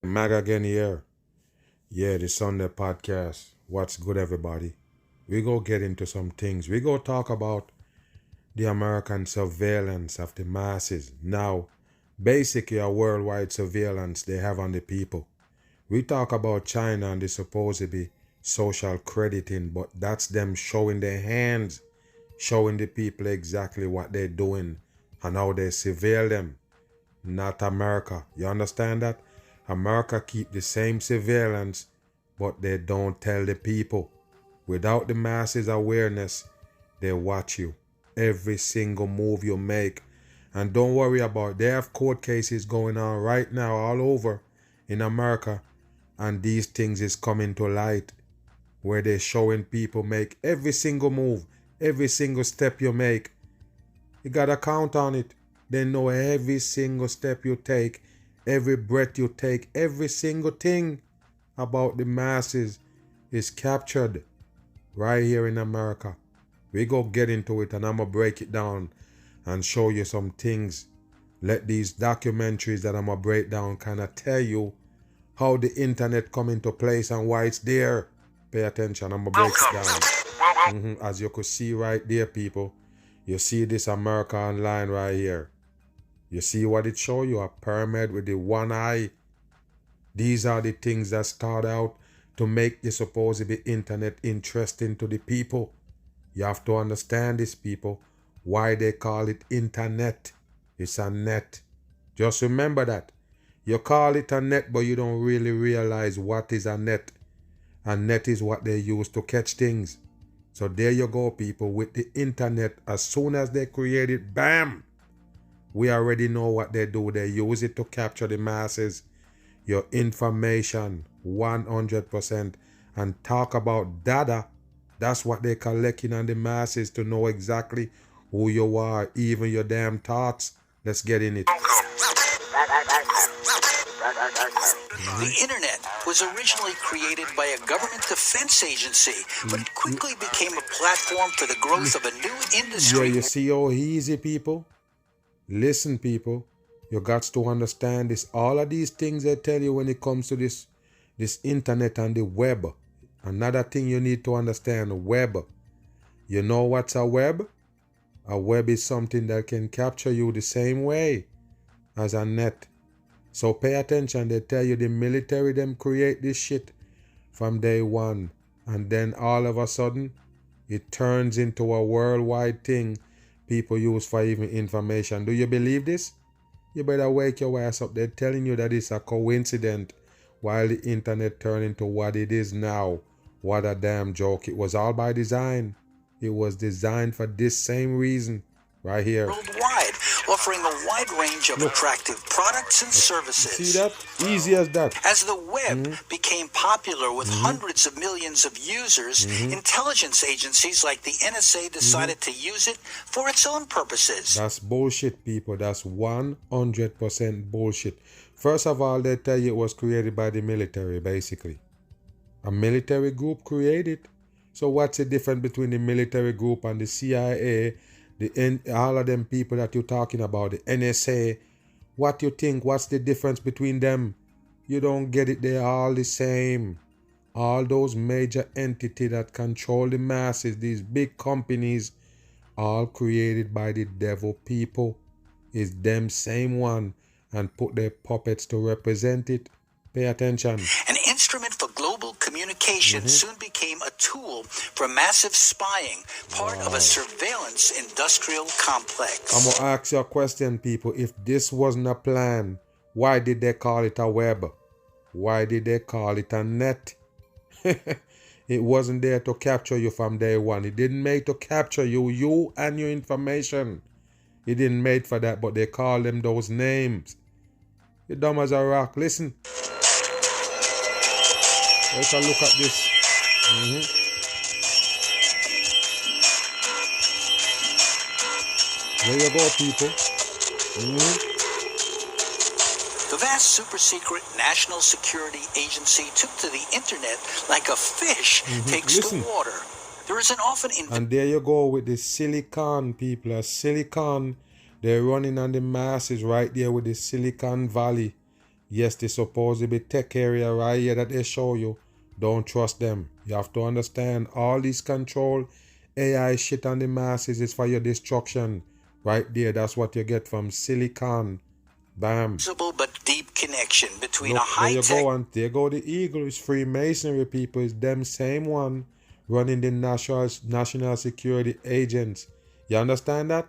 Mag again here. Yeah, the Sunday podcast. What's good, everybody? We go get into some things. We go talk about the American surveillance of the masses. Now, basically a worldwide surveillance they have on the people. We talk about China and the supposedly social crediting, but that's them showing their hands, showing the people exactly what they're doing and how they surveil them. Not America. You understand that? America keep the same surveillance, but they don't tell the people. Without the masses awareness, they watch you. Every single move you make. And don't worry about it. They have court cases going on right now all over in America. And these things is coming to light where they're showing people make every single move, every single step you make. You gotta count on it. They know every single step you take, every breath you take, every single thing about the masses is captured right here in America. We go get into it and I'm gonna break it down and show you some things. Let these documentaries that I'm gonna break down kind of tell you how the internet come into place and why it's there. Pay attention, I'm gonna break it down. As you could see right there, people, you see this America Online right here. You see what it show you? A pyramid with the one eye. These are the things that start out to make the supposedly internet interesting to the people. You have to understand this, people, why they call it internet. It's a net. Just remember that. You call it a net, but you don't really realize what is a net. A net is what they use to catch things. So there you go, people, with the internet. As soon as they create it, bam! We already know what they do. They use it to capture the masses, your information, 100%. And talk about data. That's what they're collecting on the masses to know exactly who you are, even your damn thoughts. Let's get in it. The internet was originally created by a government defense agency, but it quickly became a platform for the growth of a new industry. Yeah, you see how easy, people? Listen, people, you got to understand this. All of these things I tell you when it comes to this internet and the web. Another thing you need to understand, web. You know what's a web? A web is something that can capture you the same way as a net. So pay attention. They tell you the military them create this shit from day one. And then all of a sudden, it turns into a worldwide thing people use for even information. Do you believe this? You better wake your ass up. They're telling you that it's a coincidence while the internet turned into what it is now. What a damn joke. It was all by design. It was designed for this same reason right here. Worldwide, offering a wide range of attractive products and services. See that? Easy as that. As the web became popular with hundreds of millions of users, intelligence agencies like the NSA decided to use it for its own purposes. That's bullshit, people. That's 100% bullshit. First of all, they tell you it was created by the military, basically. A military group created. So what's the difference between the military group and the CIA, all of them people that you're talking about, the NSA? What you think? What's the difference between them? You don't get it. They're all the same. All those major entities that control the masses, these big companies, all created by the devil people. Is them same one and put their puppets to represent it. Pay attention. An instrument for global communication soon became a tool for massive spying, part of a surveillance industrial complex. I'm going to ask you a question, people. If this wasn't a plan, why did they call it a web? Why did they call it a net? It wasn't there to capture you from day one. It didn't make to capture you and your information. It didn't made for that, but they call them those names. You're dumb as a rock. Listen. Let's look at this. There you go, people. The vast super-secret National Security Agency took to the internet like a fish takes to water. There is an often... And there you go with the silicon, people. Silicon, they're running on the masses right there with the Silicon Valley. Yes, they supposed to be tech area right here that they show you. Don't trust them. You have to understand all this control AI shit on the masses is for your destruction. Right there, that's what you get from Silicon. Bam. Visible but deep connection between Look, a there you high-tech go, and there go the eagle. It's Freemasonry people. It's them same one running the national security agents. You understand that?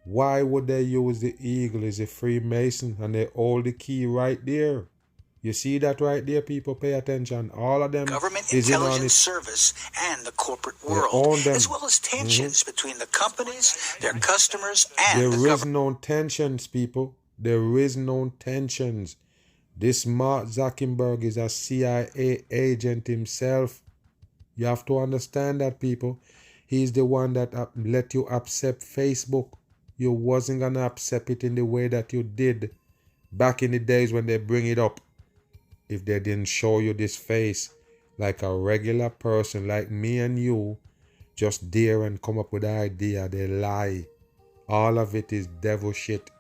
Why would they use the eagle? Is a Freemason, and they hold the key right there. You see that right there, people? Pay attention. All of them government is in on intelligence it. service and the corporate They world, own them. as well as tensions between the companies, their customers, and There the is government. no tensions, people. There is no tensions. This Mark Zuckerberg is a CIA agent himself. You have to understand that, people. He's the one that let you accept Facebook. You wasn't gonna accept it in the way that you did back in the days when they bring it up. If they didn't show you this face like a regular person like me and you, just dare and come up with an idea, they lie. All of it is devil shit.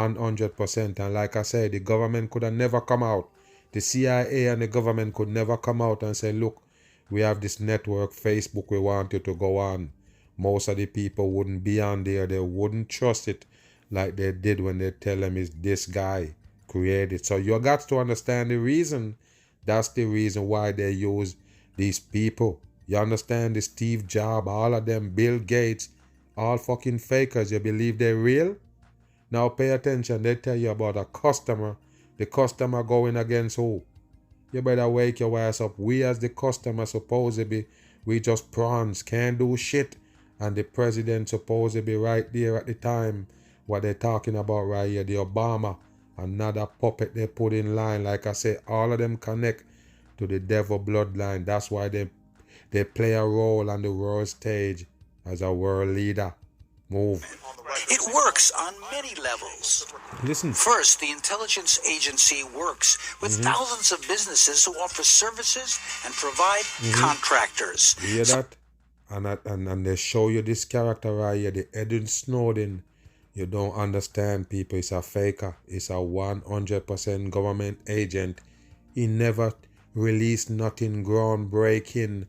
100%. And like I said, the government could have never come out. The CIA and the government could never come out and say, look, we have this network, Facebook, we want you to go on. Most of the people wouldn't be on there. They wouldn't trust it like they did when they tell them it's this guy created. So you got to understand the reason. That's the reason why they use these people. You understand? The Steve Jobs, all of them, Bill Gates, all fucking fakers. You believe they're real? Now pay attention. They tell you about a customer. The customer going against who? You better wake your ass up. We as the customer supposed to be, we just prawns, can't do shit. And the president supposed to be right there at the time. What they're talking about right here, the Obama, another puppet they put in line. Like I say, all of them connect to the devil bloodline. That's why they play a role on the world stage as a world leader. Move. It works on many levels. Listen. First, the intelligence agency works with thousands of businesses who offer services and provide contractors. You hear that? And they show you this character right here, the Edward Snowden. You don't understand, people. It's a faker. It's a 100% government agent. He never released nothing groundbreaking.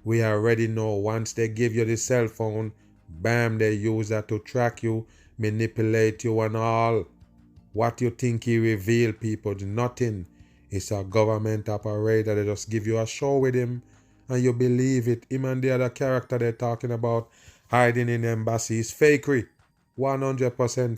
We already know once they give you the cell phone, bam, they use that to track you, manipulate you and all. What you think he revealed, people? Nothing. It's a government operator. They just give you a show with him and you believe it. Him and the other character they're talking about hiding in embassies. Fakery. 100%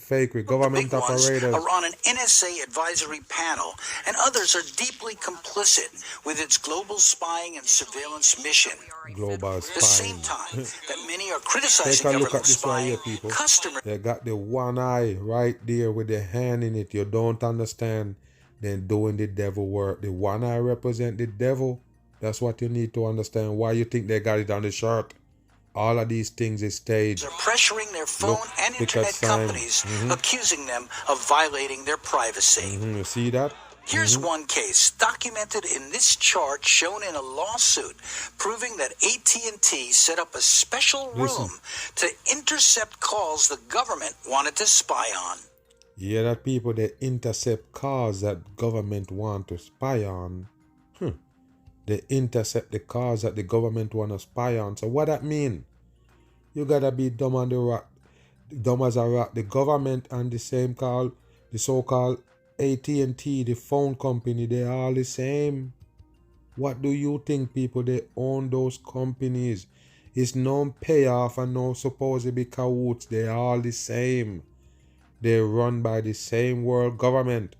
fakery. Government The big ones operators. are on an NSA advisory panel, and others are deeply complicit with its global spying and surveillance mission. Global At the same spying. time that many are criticizing Take a look at government this right here, spying, people. customers They got the one eye right there with the hand in it. You don't understand. They're doing the devil work. The one eye represent the devil. That's what you need to understand. Why you think they got it on the shirt? All of these things is staged. are pressuring their phone Look, and look at internet sign. companies, accusing them of violating their privacy. You see that? Here's one case documented in this chart shown in a lawsuit proving that AT&T set up a special room to intercept calls the government wanted to spy on. You hear that, people? They intercept cars that government want to spy on. They intercept the cars that the government want to spy on. So what that mean? You gotta be dumb on the rock, dumb as a rock. The government and the so-called AT&T, the phone company, they are all the same. What do you think, people? They own those companies. It's no payoff and no supposed to be cahoots. They are all the same. They're run by the same world government.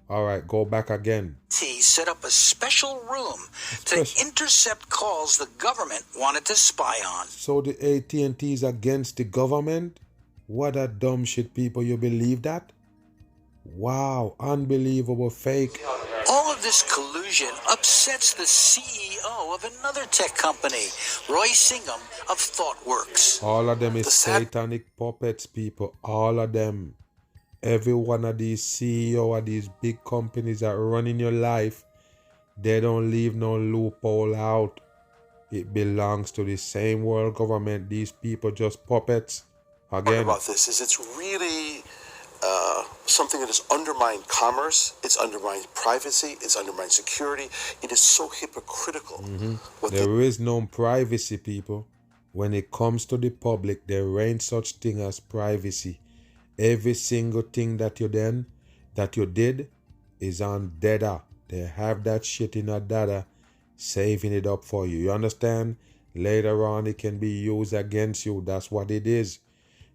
All right, go back again. T set up a special room to intercept calls the government wanted to spy on. So the AT&T is against the government? What a dumb shit, people. You believe that? Wow, unbelievable, fake. All of this collusion upsets the CEO of another tech company, Roy Singham of ThoughtWorks. All of them is The sad- satanic puppets, people. All of them. Every one of these CEO of these big companies that run in your life, they don't leave no loophole out. It belongs to the same world government. These people just puppets. Again. About this is it's really something that has undermined commerce, it's undermined privacy, it's undermined security. It is so hypocritical. There is no privacy, people. When it comes to the public, there ain't such thing as privacy. Every single thing that you did is on data. They have that shit in a data, saving it up for you. You understand? Later on, it can be used against you. That's what it is.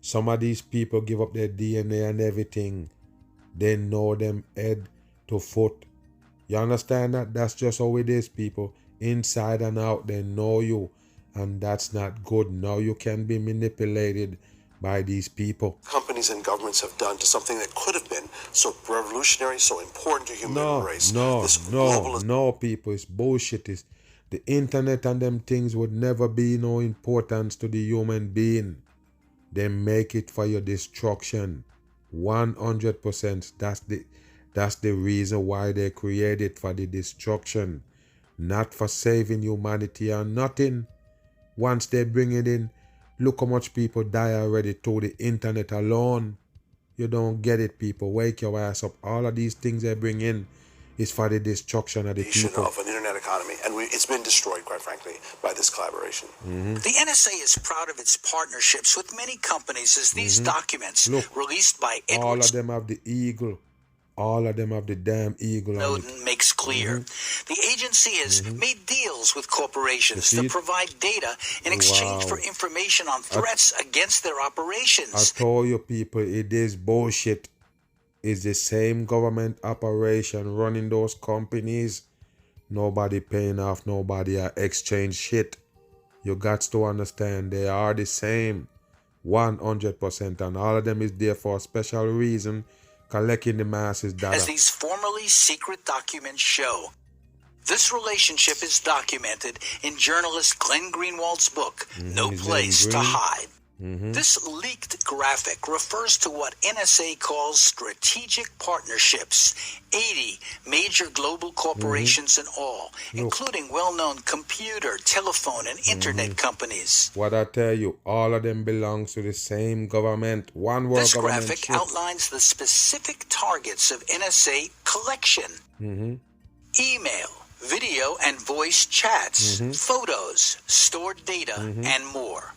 Some of these people give up their DNA and everything. They know them head to foot. You understand that? That's just how it is, people. Inside and out, they know you. And that's not good. Now you can be manipulated by these people. Companies and governments have done to something that could have been so revolutionary, so important to human race. No, people. It's bullshit. It's, the internet and them things would never be no importance to the human being. They make it for your destruction. 100%. That's the reason why they created, for the destruction. Not for saving humanity or nothing. Once they bring it in, look how much people die already through the internet alone. You don't get it, people. Wake your ass up. All of these things they bring in is for the destruction of the people. Of an internet economy. And it's been destroyed, quite frankly, by this collaboration. The NSA is proud of its partnerships with many companies, as these documents released by Edward all of them have the eagle. All of them have the damn eagle Snowden makes clear. The agency has made deals with corporations to provide data in exchange for information on threats against their operations. I told you, people, it is bullshit. It's the same government operation running those companies. Nobody paying off nobody or exchange shit. You got to understand, they are the same. 100%. And all of them is there for a special reason. Collecting the masses data. As these formerly secret documents show, this relationship is documented in journalist Glenn Greenwald's book, No Place to Hide. This leaked graphic refers to what NSA calls strategic partnerships, 80 major global corporations in all, including well-known computer, telephone, and internet companies. What I tell you, all of them belongs to the same government, one world government. This graphic outlines the specific targets of NSA collection. Email, video and voice chats, photos, stored data, and more.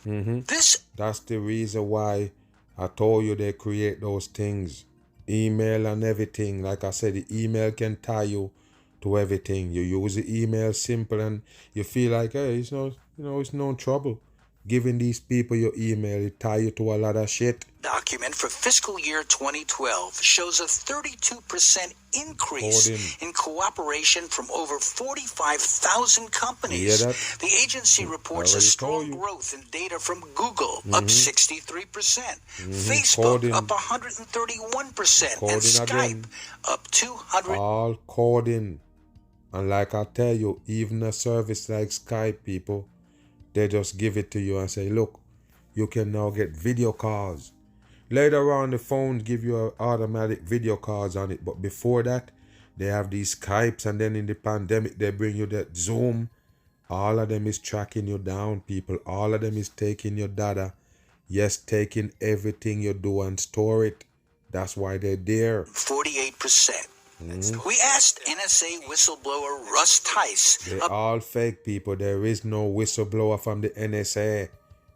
That's the reason why I told you they create those things. Email and everything. Like I said, the email can tie you to everything. You use the email simple and you feel like, hey, it's no trouble. Giving these people your email, it tie you to a lot of shit. Document for fiscal year 2012 shows a 32% increase in cooperation from over 45,000 companies. The agency reports a strong growth in data from Google, up 63%, Facebook up 131%, and Skype up 200%. All coding. And like I tell you, even a service like Skype, people, they just give it to you and say, look, you can now get video calls. Later on, the phones give you automatic video calls on it. But before that, they have these Skypes. And then in the pandemic, they bring you that Zoom. All of them is tracking you down, people. All of them is taking your data. Yes, taking everything you do and store it. That's why they're there. 48%. We asked NSA whistleblower Russ Tice. They're all fake, people. There is no whistleblower from the NSA.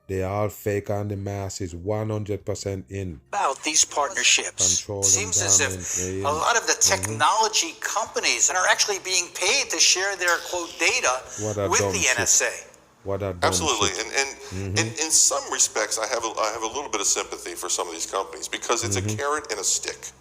They all fake on the masses, 100% in. About these partnerships. Seems as if a lot of the technology companies are actually being paid to share their, quote, data with the NSA. Absolutely, and in some respects, I have a little bit of sympathy for some of these companies because it's a carrot and a stick.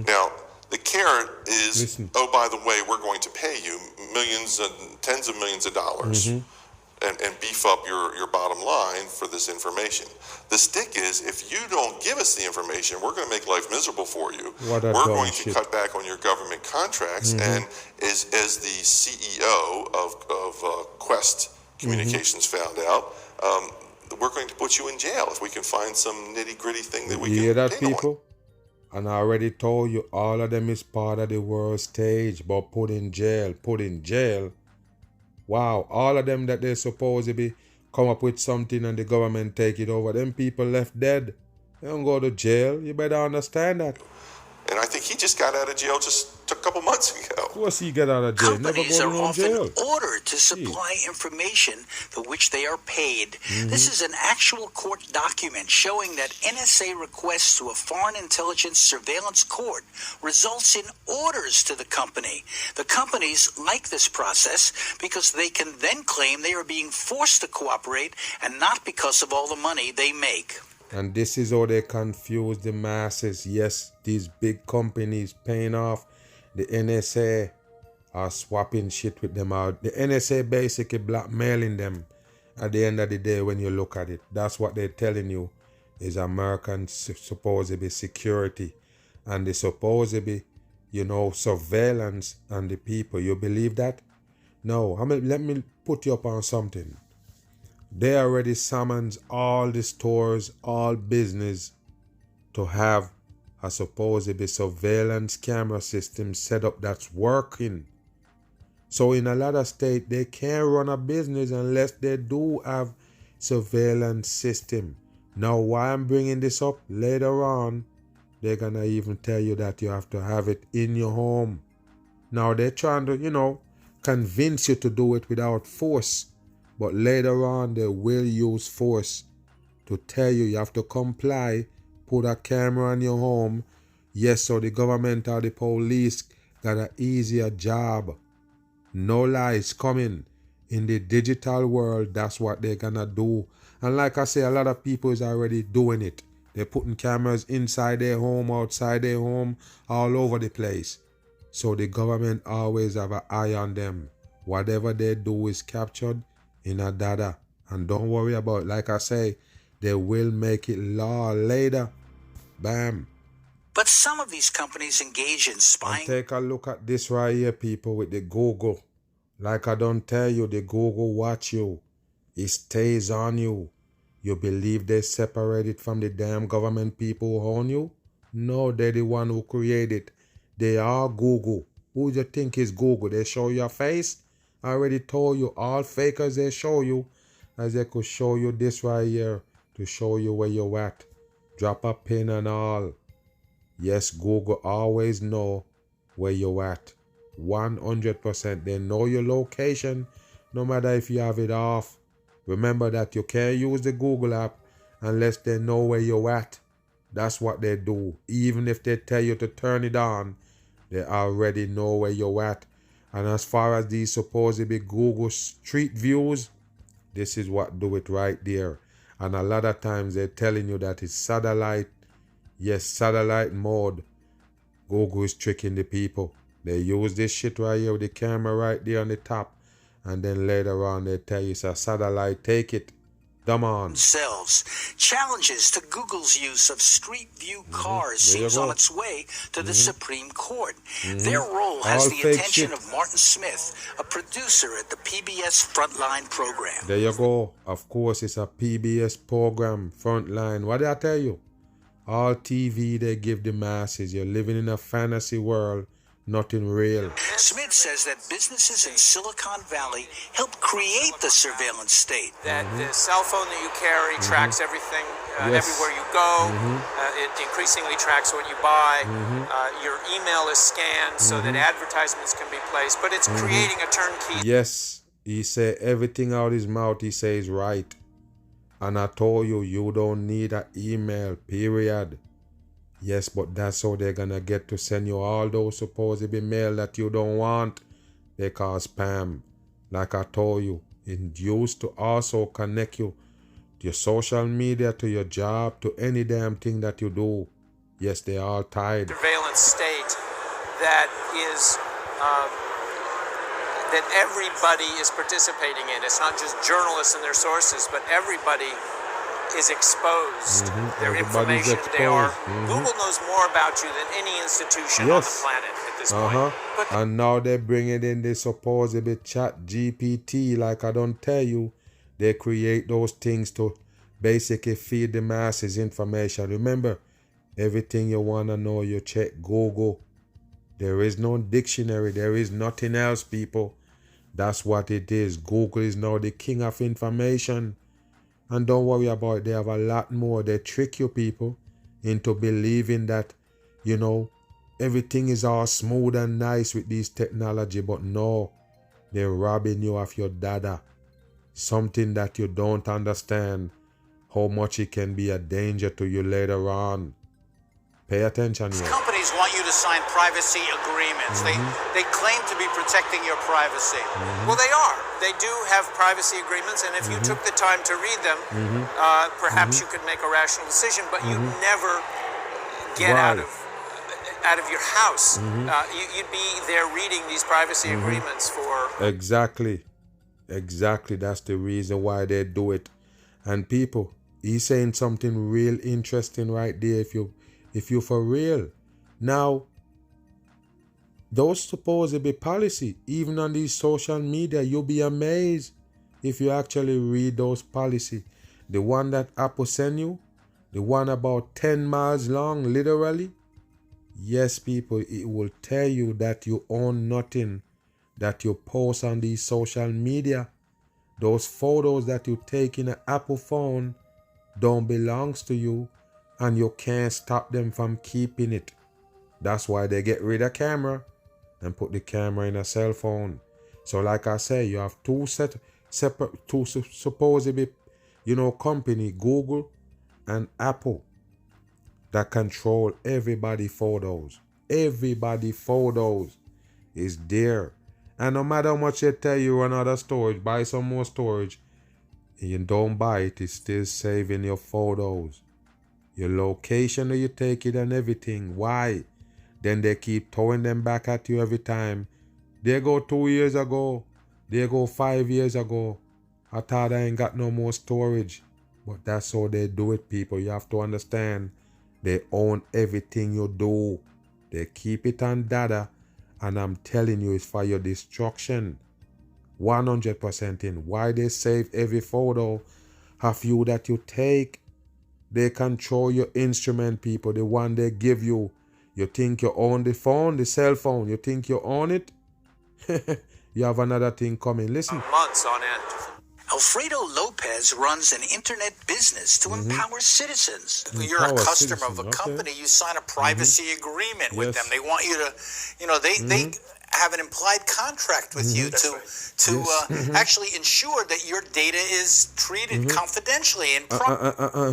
Now, the carrot is, oh, by the way, we're going to pay you millions and tens of millions of dollars and beef up your bottom line for this information. The stick is, if you don't give us the information, we're going to make life miserable for you. We're going to cut back on your government contracts. And as the CEO of Quest Communications found out, we're going to put you in jail if we can find some nitty-gritty thing that we can hear that, pay people? And I already told you, all of them is part of the world stage, but put in jail. Wow, all of them that they're supposed to be come up with something and the government take it over, them people left dead. You don't go to jail. You better understand that. And I think he just got out of jail just a couple months ago. Of course he get out of jail. Never Companies go are to no often jail. ordered to supply information for which they are paid. This is an actual court document showing that NSA requests to a foreign intelligence surveillance court results in orders to the company. The companies like this process because they can then claim they are being forced to cooperate and not because of all the money they make. And this is how they confuse the masses. Yes, these big companies paying off the NSA are swapping shit with them out. The NSA basically blackmailing them at the end of the day when you look at it. That's what they're telling you is American supposedly security. And the supposedly, surveillance on the people. You believe that? No. Let me put you up on something. They already summons all the stores, all business to have a supposedly surveillance camera system set up that's working. So in a lot of states, they can't run a business unless they do have surveillance system. Now, why I'm bringing this up later on, they're going to even tell you that you have to have it in your home. Now, they're trying to, convince you to do it without force. But later on, they will use force to tell you have to comply, put a camera in your home. Yes, so the government or the police got an easier job. No lies coming. In the digital world, that's what they're going to do. And like I say, a lot of people is already doing it. They're putting cameras inside their home, outside their home, all over the place. So the government always have an eye on them. Whatever they do is captured in a data. And don't worry about, like I say, they will make it law later. Bam. But some of these companies engage in spying. And take a look at this right here, people, with the Google. Like I don't tell you, the Google watch you. It stays on you. You believe they separated from the damn government people who own you? No, they're the one who created. They are Google. Who do you think is Google? They show your face? I already told you, all fakers they show you, as they could show you this right here to show you where you're at. Drop a pin and all. Yes, Google always know where you're at. 100%. They know your location, no matter if you have it off. Remember that you can't use the Google app unless they know where you're at. That's what they do. Even if they tell you to turn it on, they already know where you're at. And as far as these supposedly Google Street Views, this is what do it right there. And a lot of times they're telling you that it's satellite. Yes, satellite mode. Google is tricking the people. They use this shit right here with the camera right there on the top. And then later on they tell you it's a satellite. Take it. Come on. Themselves. Challenges to Google's use of Street View cars seems on its way to the Supreme Court. Their role has All the fake attention shit. of Martin Smith, a producer at the PBS Frontline program. There you go. Of course, it's a PBS program, Frontline. What did I tell you? All TV they give the masses. You're living in a fantasy world, nothing real. Smith says that businesses in Silicon Valley helped create the surveillance state. That the cell phone that you carry tracks everything Yes. everywhere you go. It increasingly tracks what you buy. Your email is scanned so that advertisements can be placed, but it's creating a turnkey. Yes, he say everything out his mouth he says right. And I told you, you don't need an email, period. Yes, but that's how they're gonna get to send you all those supposedly mail that you don't want. They call spam. Like I told you, it's used to also connect you to your social media, to your job, to any damn thing that you do. Yes, they all tied. Surveillance state that is that everybody is participating in. It's not just journalists and their sources, but everybody is exposed. Their Everybody's information, they are. exposed. Google knows more about you than any institution on the Yes. planet at this point. But And now they bring it in the supposedly chat GPT. Like I don't tell you, they create those things to basically feed the masses information. Remember, everything you want to know, you check Google. There is no dictionary. There is nothing else, people. That's what it is. Google is now the king of information. And don't worry about it. They have a lot more. They trick you, people. into believing that, you know, everything is all smooth and nice with this technology, but no, they're robbing you of your data. Something that you don't understand, how much it can be a danger to you later on. Pay attention here. Companies want you to sign privacy agreements. They claim to be protecting your privacy. Well, they are. They do have privacy agreements, and if you took the time to read them, perhaps you could make a rational decision. But you never get out of your house. You'd be there reading these privacy agreements for. Exactly. That's the reason why they do it. And people, he's saying something real interesting right there. If you for real. Now, those supposed to be policy, even on these social media, you'll be amazed if you actually read those policy. The one that Apple sent you, the one about 10 miles long, literally. Yes, people, it will tell you that you own nothing that you post on these social media. Those photos that you take in an Apple phone don't belong to you, and you can't stop them from keeping it. That's why they get rid of camera and put the camera in a cell phone. So like I say, you have two supposedly, company, Google and Apple, that control everybody's photos. Everybody's photos is there. And no matter how much they tell you run out of storage, buy some more storage, and you don't buy it, it's still saving your photos. Your location that you take it and everything. Why? Then they keep throwing them back at you every time. They go 2 years ago. They go 5 years ago. I thought I ain't got no more storage. But that's how they do it, people. You have to understand. They own everything you do. They keep it on data. And I'm telling you, it's for your destruction. 100% in. Why they save every photo of you that you take? They control your instrument, people. The one they give you. You think you own the phone, the cell phone. You think you own it? You have another thing coming. Listen. Months on end. Alfredo Lopez runs an internet business to empower citizens. You're a customer of a company. You sign a privacy agreement with them. They want you to, they have an implied contract with you to actually ensure that your data is treated confidentially and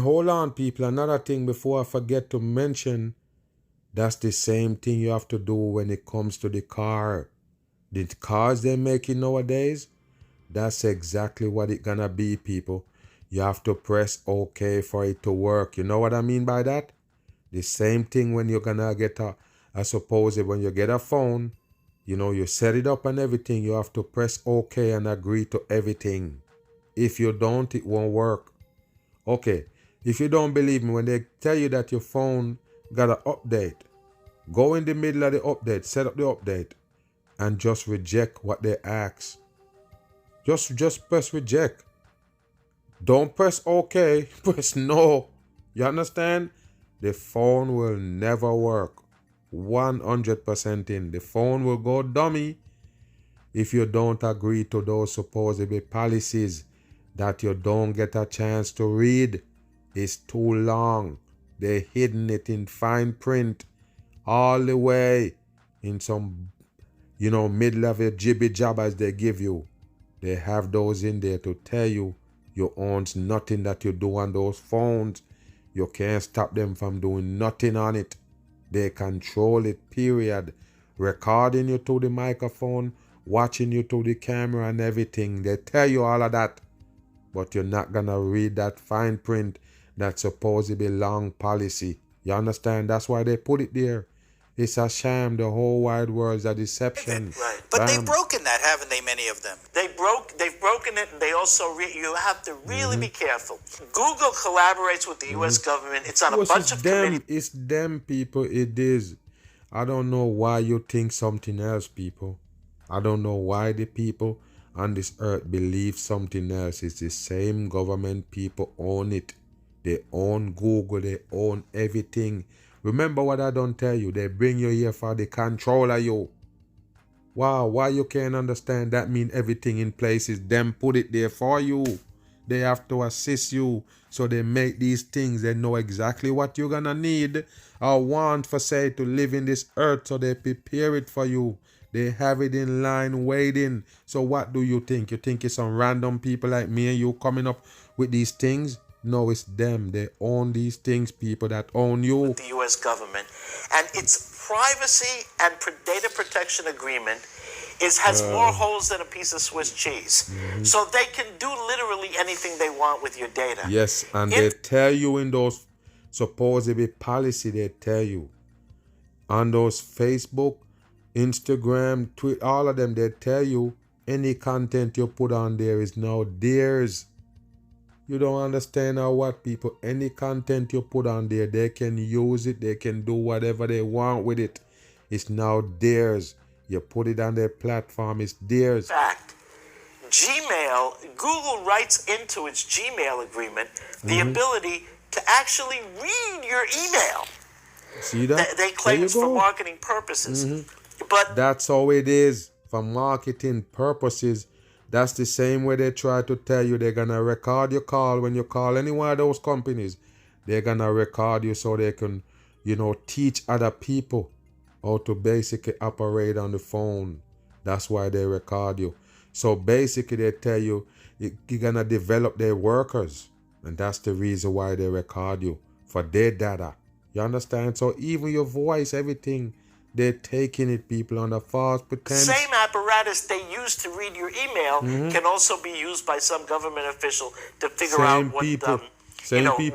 hold on, people. Another thing before I forget to mention, that's the same thing you have to do when it comes to the car. The cars they're making nowadays, that's exactly what it's gonna be, people. You have to press OK for it to work. You know what I mean by that? The same thing when you're gonna get I suppose when you get a phone, you set it up and everything, you have to press OK and agree to everything. If you don't, it won't work. Okay, if you don't believe me, when they tell you that your phone got an update, go in the middle of the update, set up the update, and just reject what they ask. Just press reject. Don't press OK, press no. You understand? The phone will never work. 100% in. The phone will go dummy if you don't agree to those supposedly policies that you don't get a chance to read. It's too long. They're hidden it in fine print all the way in some, mid-level jibby jabbers they give you. They have those in there to tell you own nothing that you do on those phones. You can't stop them from doing nothing on it. They control it, period. Recording you to the microphone, watching you to the camera and everything. They tell you all of that. But you're not going to read that fine print that's supposed to be long policy. You understand? That's why they put it there. It's a sham. The whole wide world's a deception. Right. But they've broken that, haven't they, many of them? They've broken it, and they also, you have to really be careful. Google collaborates with the U.S. government. It's on a bunch of committees. It's them, people. It is. I don't know why you think something else, people. I don't know why the people on this earth believe something else. It's the same government people own it. They own Google. They own everything. Remember what I don't tell you. They bring you here for the control of you. Wow, why you can't understand? That mean everything in place is them put it there for you. They have to assist you. So they make these things. They know exactly what you're gonna need or want for, say, to live in this earth. So they prepare it for you. They have it in line waiting. So what do you think? You think it's some random people like me and you coming up with these things? No, it's them. They own these things, people that own you. With the U.S. government. And its privacy and data protection agreement has more holes than a piece of Swiss cheese. So they can do literally anything they want with your data. Yes, and they tell you in those supposedly policy, they tell you on those Facebook, Instagram, Twitter, all of them, they tell you any content you put on there is now theirs. You don't understand or what, people? Any content you put on there, they can use it. They can do whatever they want with it. It's now theirs. You put it on their platform, it's theirs. In fact, Gmail, Google writes into its Gmail agreement the ability to actually read your email. See that? They claim it's for marketing purposes. But that's how it is. For marketing purposes, that's the same way they try to tell you they're gonna record your call when you call any one of those companies. They're gonna record you so they can, teach other people how to basically operate on the phone. That's why they record you. So basically they tell you you're gonna develop their workers. And that's the reason why they record you, for their data. You understand? So even your voice, everything, they're taking it, people, under false pretense. The same apparatus they use to read your email can also be used by some government official to figure out what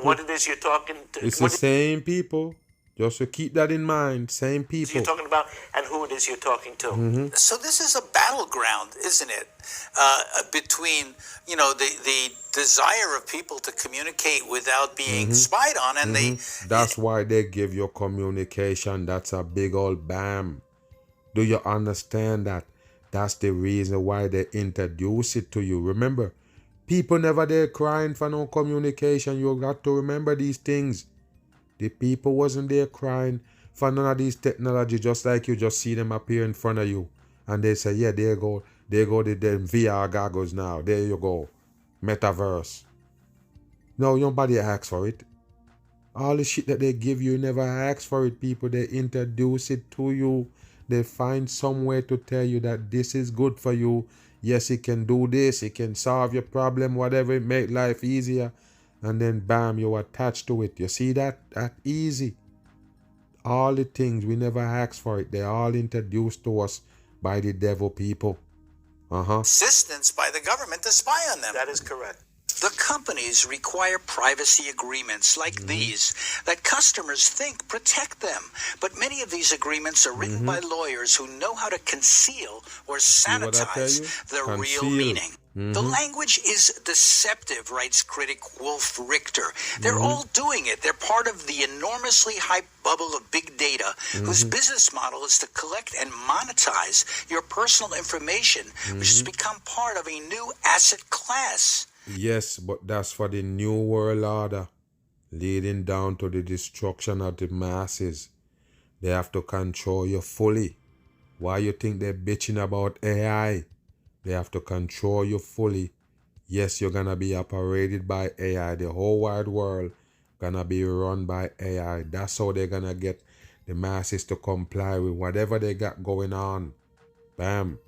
what it is you're talking to. It's the same people. Just to keep that in mind. Same people you're talking about and who it is you're talking to. So this is a battleground, isn't it? Between the desire of people to communicate without being spied on, and that's why they give you communication. That's a big old bam. Do you understand that? That's the reason why they introduce it to you. Remember, people never there crying for no communication. You got to remember these things. The people wasn't there crying for none of these technology, just like you just see them appear in front of you. And they say, yeah, there go the VR goggles now. There you go. Metaverse. No, nobody asks for it. All the shit that they give you never ask for it, people. They introduce it to you. They find some way to tell you that this is good for you. Yes, it can do this. It can solve your problem, whatever, it make life easier. And then bam, you're attached to it. You see that? That easy. All the things, we never asked for it. They're all introduced to us by the devil people. Assistance by the government to spy on them. That is correct. The companies require privacy agreements like these that customers think protect them. But many of these agreements are written by lawyers who know how to conceal or sanitize the real meaning. The language is deceptive, writes critic Wolf Richter. They're all doing it. They're part of the enormously hyped bubble of big data, whose business model is to collect and monetize your personal information, which has become part of a new asset class. Yes, but that's for the new world order, leading down to the destruction of the masses. They have to control you fully. Why you think they're bitching about AI? They have to control you fully. Yes, you're gonna be operated by AI. The whole wide world gonna be run by AI. That's how they're gonna get the masses to comply with whatever they got going on. Bam.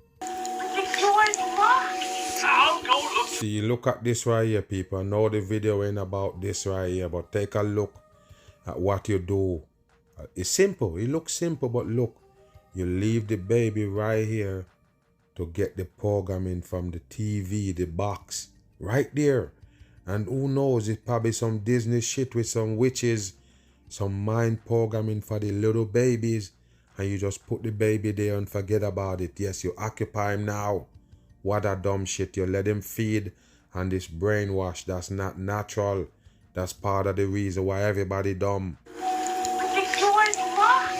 See, look at this right here, people. I know the video ain't about this right here, but take a look at what you do. It's simple. It looks simple, but look. You leave the baby right here to get the programming from the TV, the box, right there. And who knows, it's probably some Disney shit with some witches, some mind programming for the little babies, and you just put the baby there and forget about it. Yes, you occupy him now. What a dumb shit. You let him feed and this brainwash. That's not natural. That's part of the reason why everybody dumb.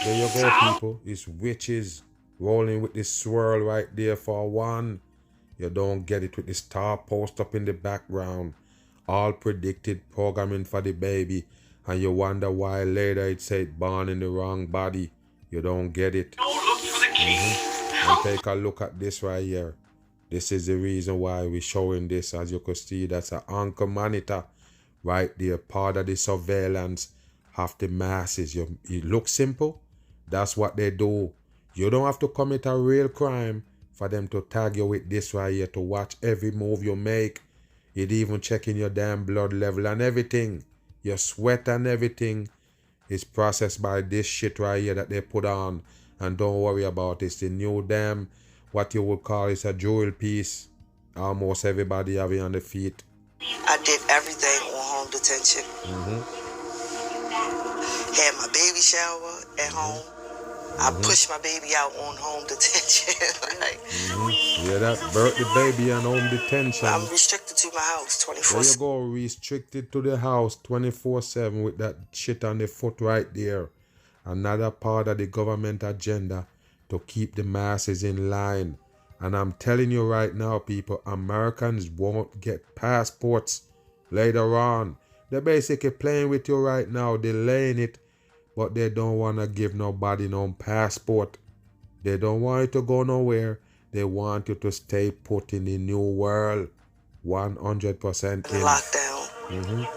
There you go, people. It's witches rolling with this swirl right there for one. You don't get it with the star post up in the background. All predicted programming for the baby. And you wonder why later it said born in the wrong body. You don't get it. Don't look for the key. And take a look at this right here. This is the reason why we're showing this. As you can see, that's an anchor monitor right there. Part of the surveillance of the masses. It looks simple. That's what they do. You don't have to commit a real crime for them to tag you with this right here, to watch every move you make. It even checking your damn blood level and everything. Your sweat and everything is processed by this shit right here that they put on. And don't worry about it. It's the new damn, what you would call is a jewel piece. Almost everybody have it on the feet. I did everything on home detention. Had my baby shower at home. I pushed my baby out on home detention. Yeah, that birth the baby on home detention. I'm restricted to my house 24/7. There you go, restricted to the house 24/7 with that shit on the foot right there. Another part of the government agenda to keep the masses in line. And I'm telling you right now, people, Americans won't get passports later on. They're basically playing with you right now, delaying it, but they don't want to give nobody no passport. They don't want you to go nowhere. They want you to stay put in the new world. 100% in. Lockdown.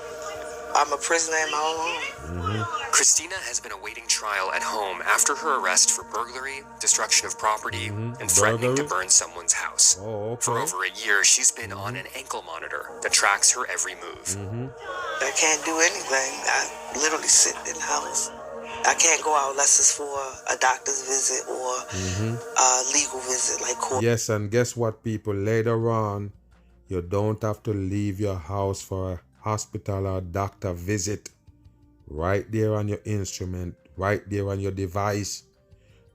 I'm a prisoner in my own home. Christina has been awaiting trial at home after her arrest for burglary, destruction of property, and threatening to burn someone's house. Oh, okay. For over a year, she's been on an ankle monitor that tracks her every move. I can't do anything. I literally sit in the house. I can't go out unless it's for a doctor's visit or a legal visit, like court. Yes, and guess what, people? Later on, you don't have to leave your house for a hospital or doctor visit. Right there on your instrument, right there on your device.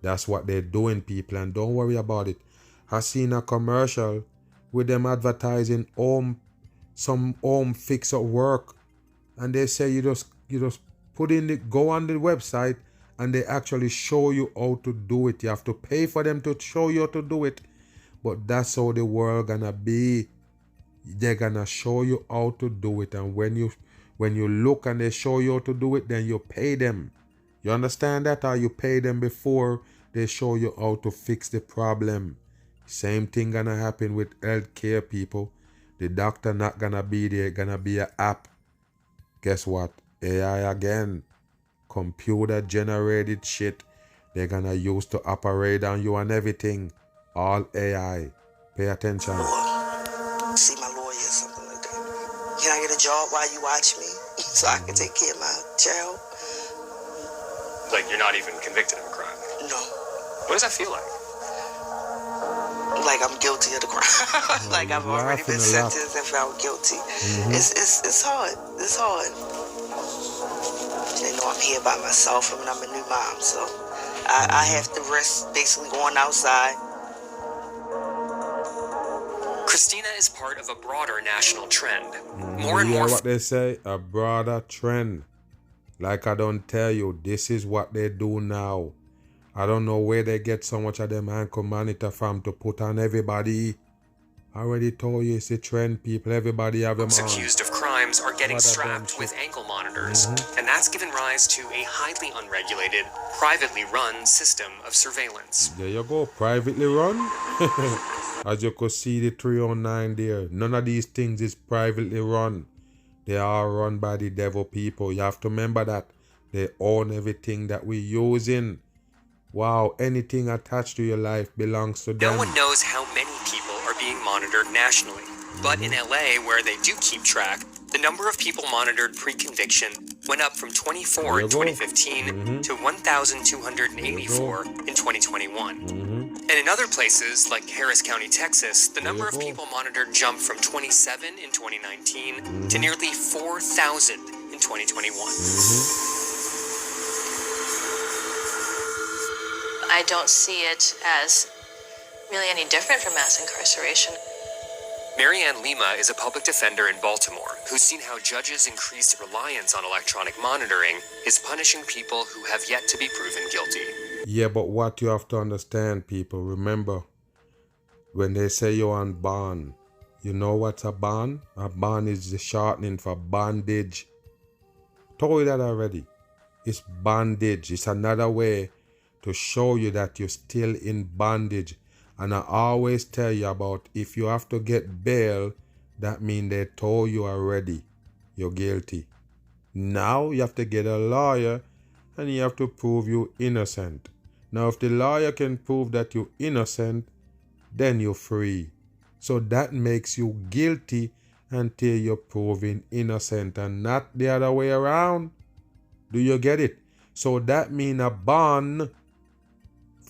That's what they're doing, people, and don't worry about it. I seen a commercial with them advertising some home fix-up work, and they say you just go on the website and they actually show you how to do it. You have to pay for them to show you how to do it, but that's how the world gonna be. They're gonna show you how to do it, and when you look and they show you how to do it, then you pay them. You understand that? Or you pay them before they show you how to fix the problem. Same thing gonna happen with healthcare, people. The doctor not gonna be there, gonna be an app. Guess what? AI again. Computer generated shit they're gonna use to operate on you and everything. All AI. Pay attention. See my lawyer or something like that. Can I get a job while you watch me so I can take care of my child? Like you're not even convicted of a crime. No. What does that feel like? Like I'm guilty of the crime. Like I've already been sentenced and found guilty. It's hard. It's hard. They know I'm here by myself. I mean, I'm a new mom, so I have to risk basically going outside. Christina is part of a broader national trend. More and more what they say, a broader trend. Like I don't tell you, this is what they do now. I don't know where they get so much of them ankle monitor from to put on everybody. I already told you it's a trend, people. Everybody have them on. Accused of crimes are getting strapped with ankle monitors, and that's given rise to a highly unregulated, privately run system of surveillance. There you go, privately run. As you could see the 309 there, none of these things is privately run. They are run by the devil people. You have to remember that. They own everything that we're using. Wow, anything attached to your life belongs to them. No one knows how many people are being monitored nationally. But in LA, where they do keep track, the number of people monitored pre-conviction went up from 24 in 2015 to 1,284 in 2021. And in other places, like Harris County, Texas, the number of people monitored jumped from 27 in 2019 to nearly 4,000 in 2021. I don't see it as really any different from mass incarceration. Marianne Lima is a public defender in Baltimore who's seen how judges' increased reliance on electronic monitoring is punishing people who have yet to be proven guilty. Yeah, but what you have to understand, people, remember, when they say you're on bond, you know what's a bond? A bond is the shortening for bondage. Told you that already. It's bondage. It's another way to show you that you're still in bondage. And I always tell you about if you have to get bail, that means they told you already you're guilty. Now you have to get a lawyer and you have to prove you're innocent. Now if the lawyer can prove that you're innocent, then you're free. So that makes you guilty until you're proven innocent and not the other way around. Do you get it? So that means a bond,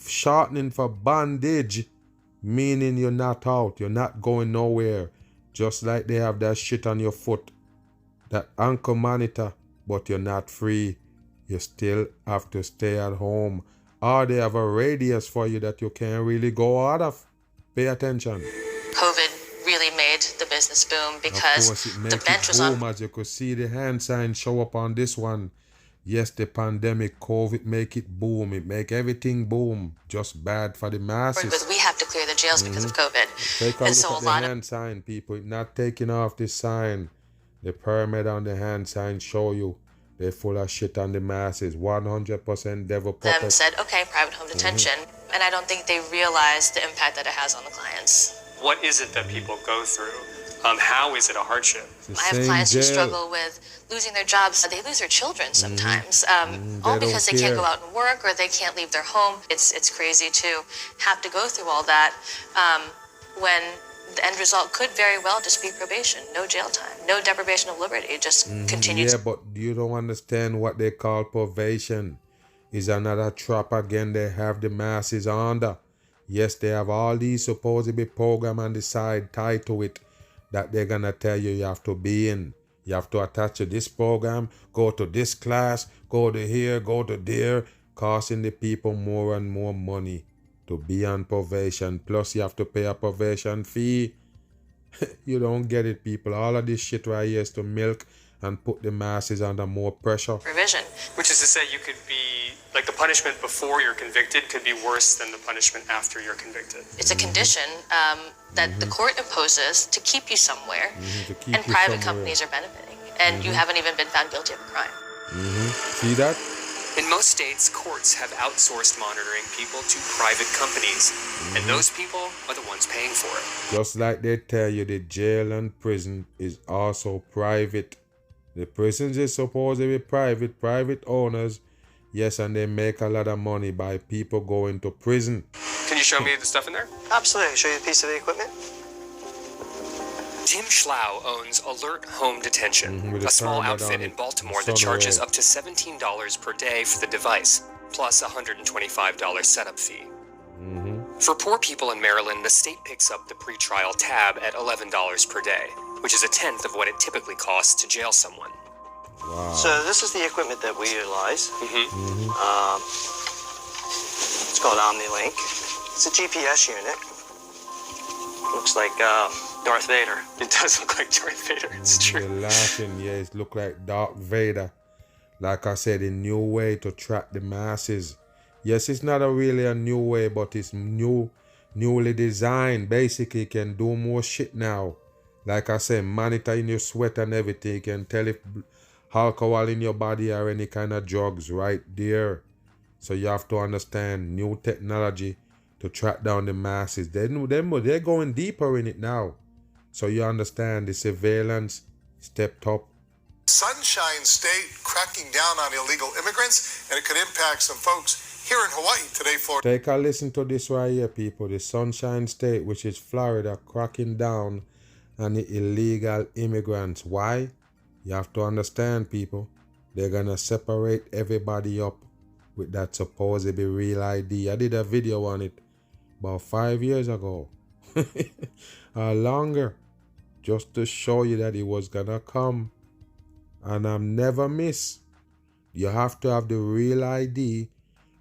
shortening for bondage, meaning you're not out, you're not going nowhere. Just like they have that shit on your foot, that ankle monitor, but you're not free. You still have to stay at home. Or they have a radius for you that you can't really go out of. Pay attention. COVID really made the business boom because of course, it the bench was on. As you could see the hand sign show up on this one. Yes, the pandemic, COVID make it boom. It make everything boom. Just bad for the masses. Because we have to clear the jails because of COVID. Take a look at the hand sign, people. It's not taking off this sign. The pyramid on the hand sign show you they're full of shit on the masses. 100% devil puppet. Them said, okay, private home detention. And I don't think they realize the impact that it has on the clients. What is it that people go through? How is it a hardship? I have clients who struggle with losing their jobs. They lose their children sometimes, all because they can't go out and work or they can't leave their home. It's crazy to have to go through all that when the end result could very well just be probation, no jail time, no deprivation of liberty, just continue. Yeah, but you don't understand what they call probation. Is another trap again they have the masses under. Yes, they have all these supposedly program on the side tied to it that they're gonna tell you have to be in. You have to attach to this program, go to this class, go to here, go to there, costing the people more and more money to be on probation. Plus you have to pay a probation fee. You don't get it, people. All of this shit right here is to milk and put the masses under more pressure. Provision. Which is to say you could be, like the punishment before you're convicted could be worse than the punishment after you're convicted. It's a condition that the court imposes to keep you somewhere, and private companies are benefiting. And you haven't even been found guilty of a crime. See that? In most states, courts have outsourced monitoring people to private companies, and those people are the ones paying for it. Just like they tell you the jail and prison is also private. The prisons is supposed to be private owners. Yes, and they make a lot of money by people going to prison. Can you show me the stuff in there? Absolutely. I can show you a piece of the equipment. Tim Schlau owns Alert Home Detention, a small outfit in Baltimore that charges up to $17 per day for the device, plus a $125 setup fee. For poor people in Maryland, the state picks up the pretrial tab at $11 per day, which is a tenth of what it typically costs to jail someone. Wow. So this is the equipment that we utilize. It's called OmniLink. It's a GPS unit. Looks like Darth Vader. It does look like Darth Vader. It's true. You're laughing. Yeah, it looks like Darth Vader. Like I said, a new way to track the masses. Yes, it's not really a new way, but it's newly designed. Basically, it can do more shit now. Like I said, monitoring your sweat and everything. You can tell if alcohol in your body or any kind of drugs right there. So you have to understand new technology to track down the masses. They're going deeper in it now. So you understand the surveillance stepped up. Sunshine State cracking down on illegal immigrants, and it could impact some folks here in Hawaii today, Florida. Take a listen to this right here, people. The Sunshine State, which is Florida, cracking down on the illegal immigrants. Why? You have to understand, people. They're going to separate everybody up with that supposedly real ID. I did a video on it about 5 years ago. Or longer. Just to show you that it was going to come. And I'm never miss. You have to have the real ID.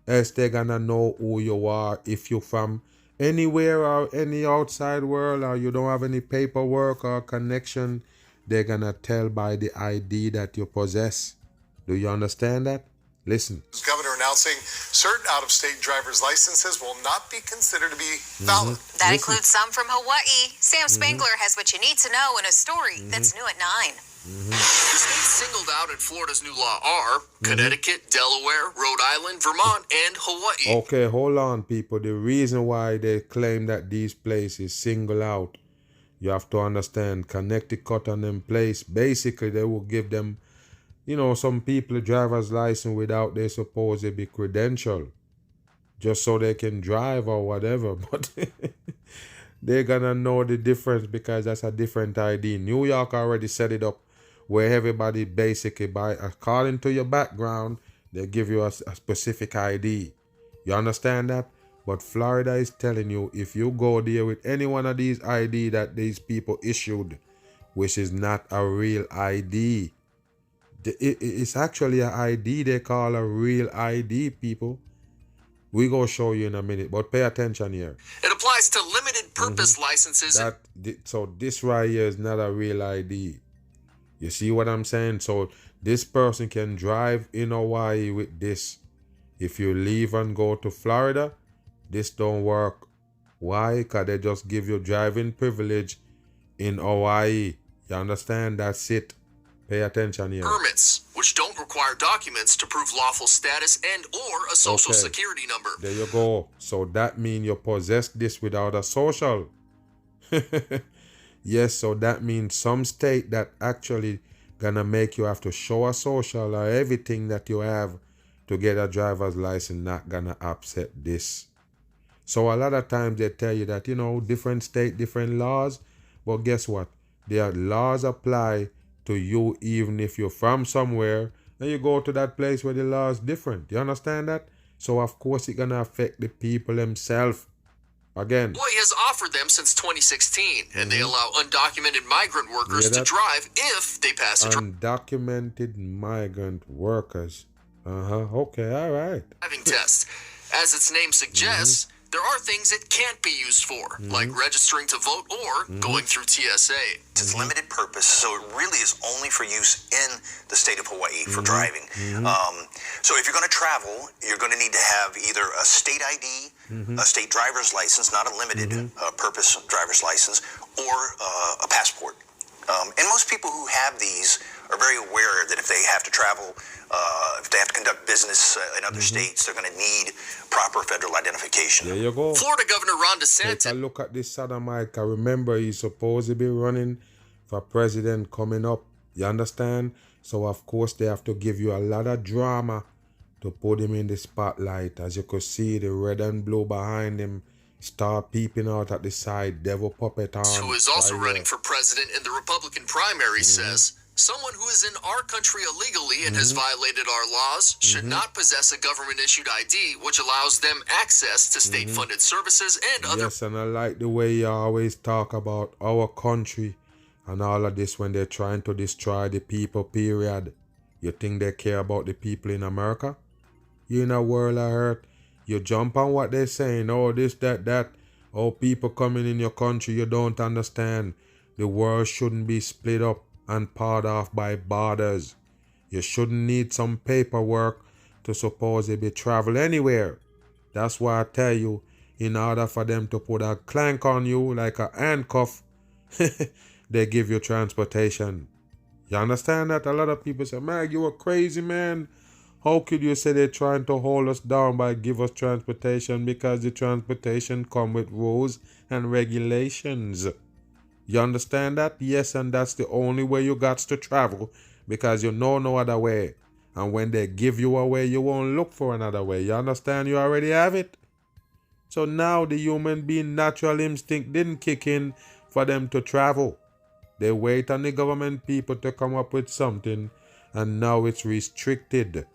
Else they're gonna know who you are. If you're from anywhere or any outside world, or you don't have any paperwork or connection, they're gonna tell by the ID that you possess. Do you understand that? Listen. Governor announcing certain out-of-state driver's licenses will not be considered to be valid. That includes some from Hawaii. Sam Spangler has what you need to know in a story that's new at 9. The states singled out in Florida's new law are Connecticut, Delaware, Rhode Island, Vermont, and Hawaii. Okay, hold on, people. The reason why they claim that these places single out, you have to understand, Connecticut and them place, basically they will give them, some people a driver's license without their supposed be credential, just so they can drive or whatever. But they're gonna know the difference because that's a different ID. New York already set it up where everybody basically, according to your background, they give you a specific ID. You understand that? But Florida is telling you, if you go there with any one of these ID that these people issued, which is not a real ID, it's actually an ID they call a real ID, people. We go show you in a minute, but pay attention here. It applies to limited purpose licenses. So this right here is not a real ID. You see what I'm saying? So this person can drive in Hawaii with this. If you leave and go to Florida, this don't work. Why? Because they just give you driving privilege in Hawaii. You understand? That's it. Pay attention here. Permits, which don't require documents to prove lawful status and or a social security number. There you go. So that means you possess this without a social. Yes, so that means some state that actually gonna make you have to show a social or everything that you have to get a driver's license not gonna upset this. So a lot of times they tell you that, different state, different laws. But guess what? Their laws apply to you even if you're from somewhere and you go to that place where the law is different. You understand that? So of course it's gonna affect the people themselves. Again, Hawaii has offered them since 2016, and they allow undocumented migrant workers to drive if they pass a undocumented migrant workers. Okay, all right. driving test. As its name suggests, there are things it can't be used for, like registering to vote or going through TSA. It's limited purpose, so it really is only for use in the state of Hawaii for driving. So if you're going to travel, you're going to need to have either a state ID, a state driver's license, not a limited purpose driver's license, or a passport. And most people who have these are very aware that if they have to travel, if they have to conduct business in other states, they're going to need proper federal identification. There you go. Florida Governor Ron DeSantis. Take a look at this sodomite. Remember, he's supposed to be running for president coming up. You understand? So, of course, they have to give you a lot of drama to put him in the spotlight. As you could see, the red and blue behind him start peeping out at the side. Devil puppet on. Who is also running for president in the Republican primary says, someone who is in our country illegally and has violated our laws should not possess a government-issued ID, which allows them access to state-funded services and other... Yes, and I like the way you always talk about our country and all of this when they're trying to destroy the people, period. You think they care about the people in America? You in a world of hurt. You jump on what they're saying, oh, this, that. Oh, people coming in your country, you don't understand. The world shouldn't be split up and part off by borders. You shouldn't need some paperwork to supposedly travel anywhere. That's why I tell you, in order for them to put a clank on you like a handcuff, they give you transportation. You understand that? A lot of people say, man, you a crazy man. How could you say they're trying to hold us down by give us transportation? Because the transportation come with rules and regulations. You understand that? Yes, and that's the only way you got to travel because you know no other way. And when they give you a way, you won't look for another way. You understand? You already have it. So now the human being natural instinct didn't kick in for them to travel. They wait on the government people to come up with something, and now it's restricted.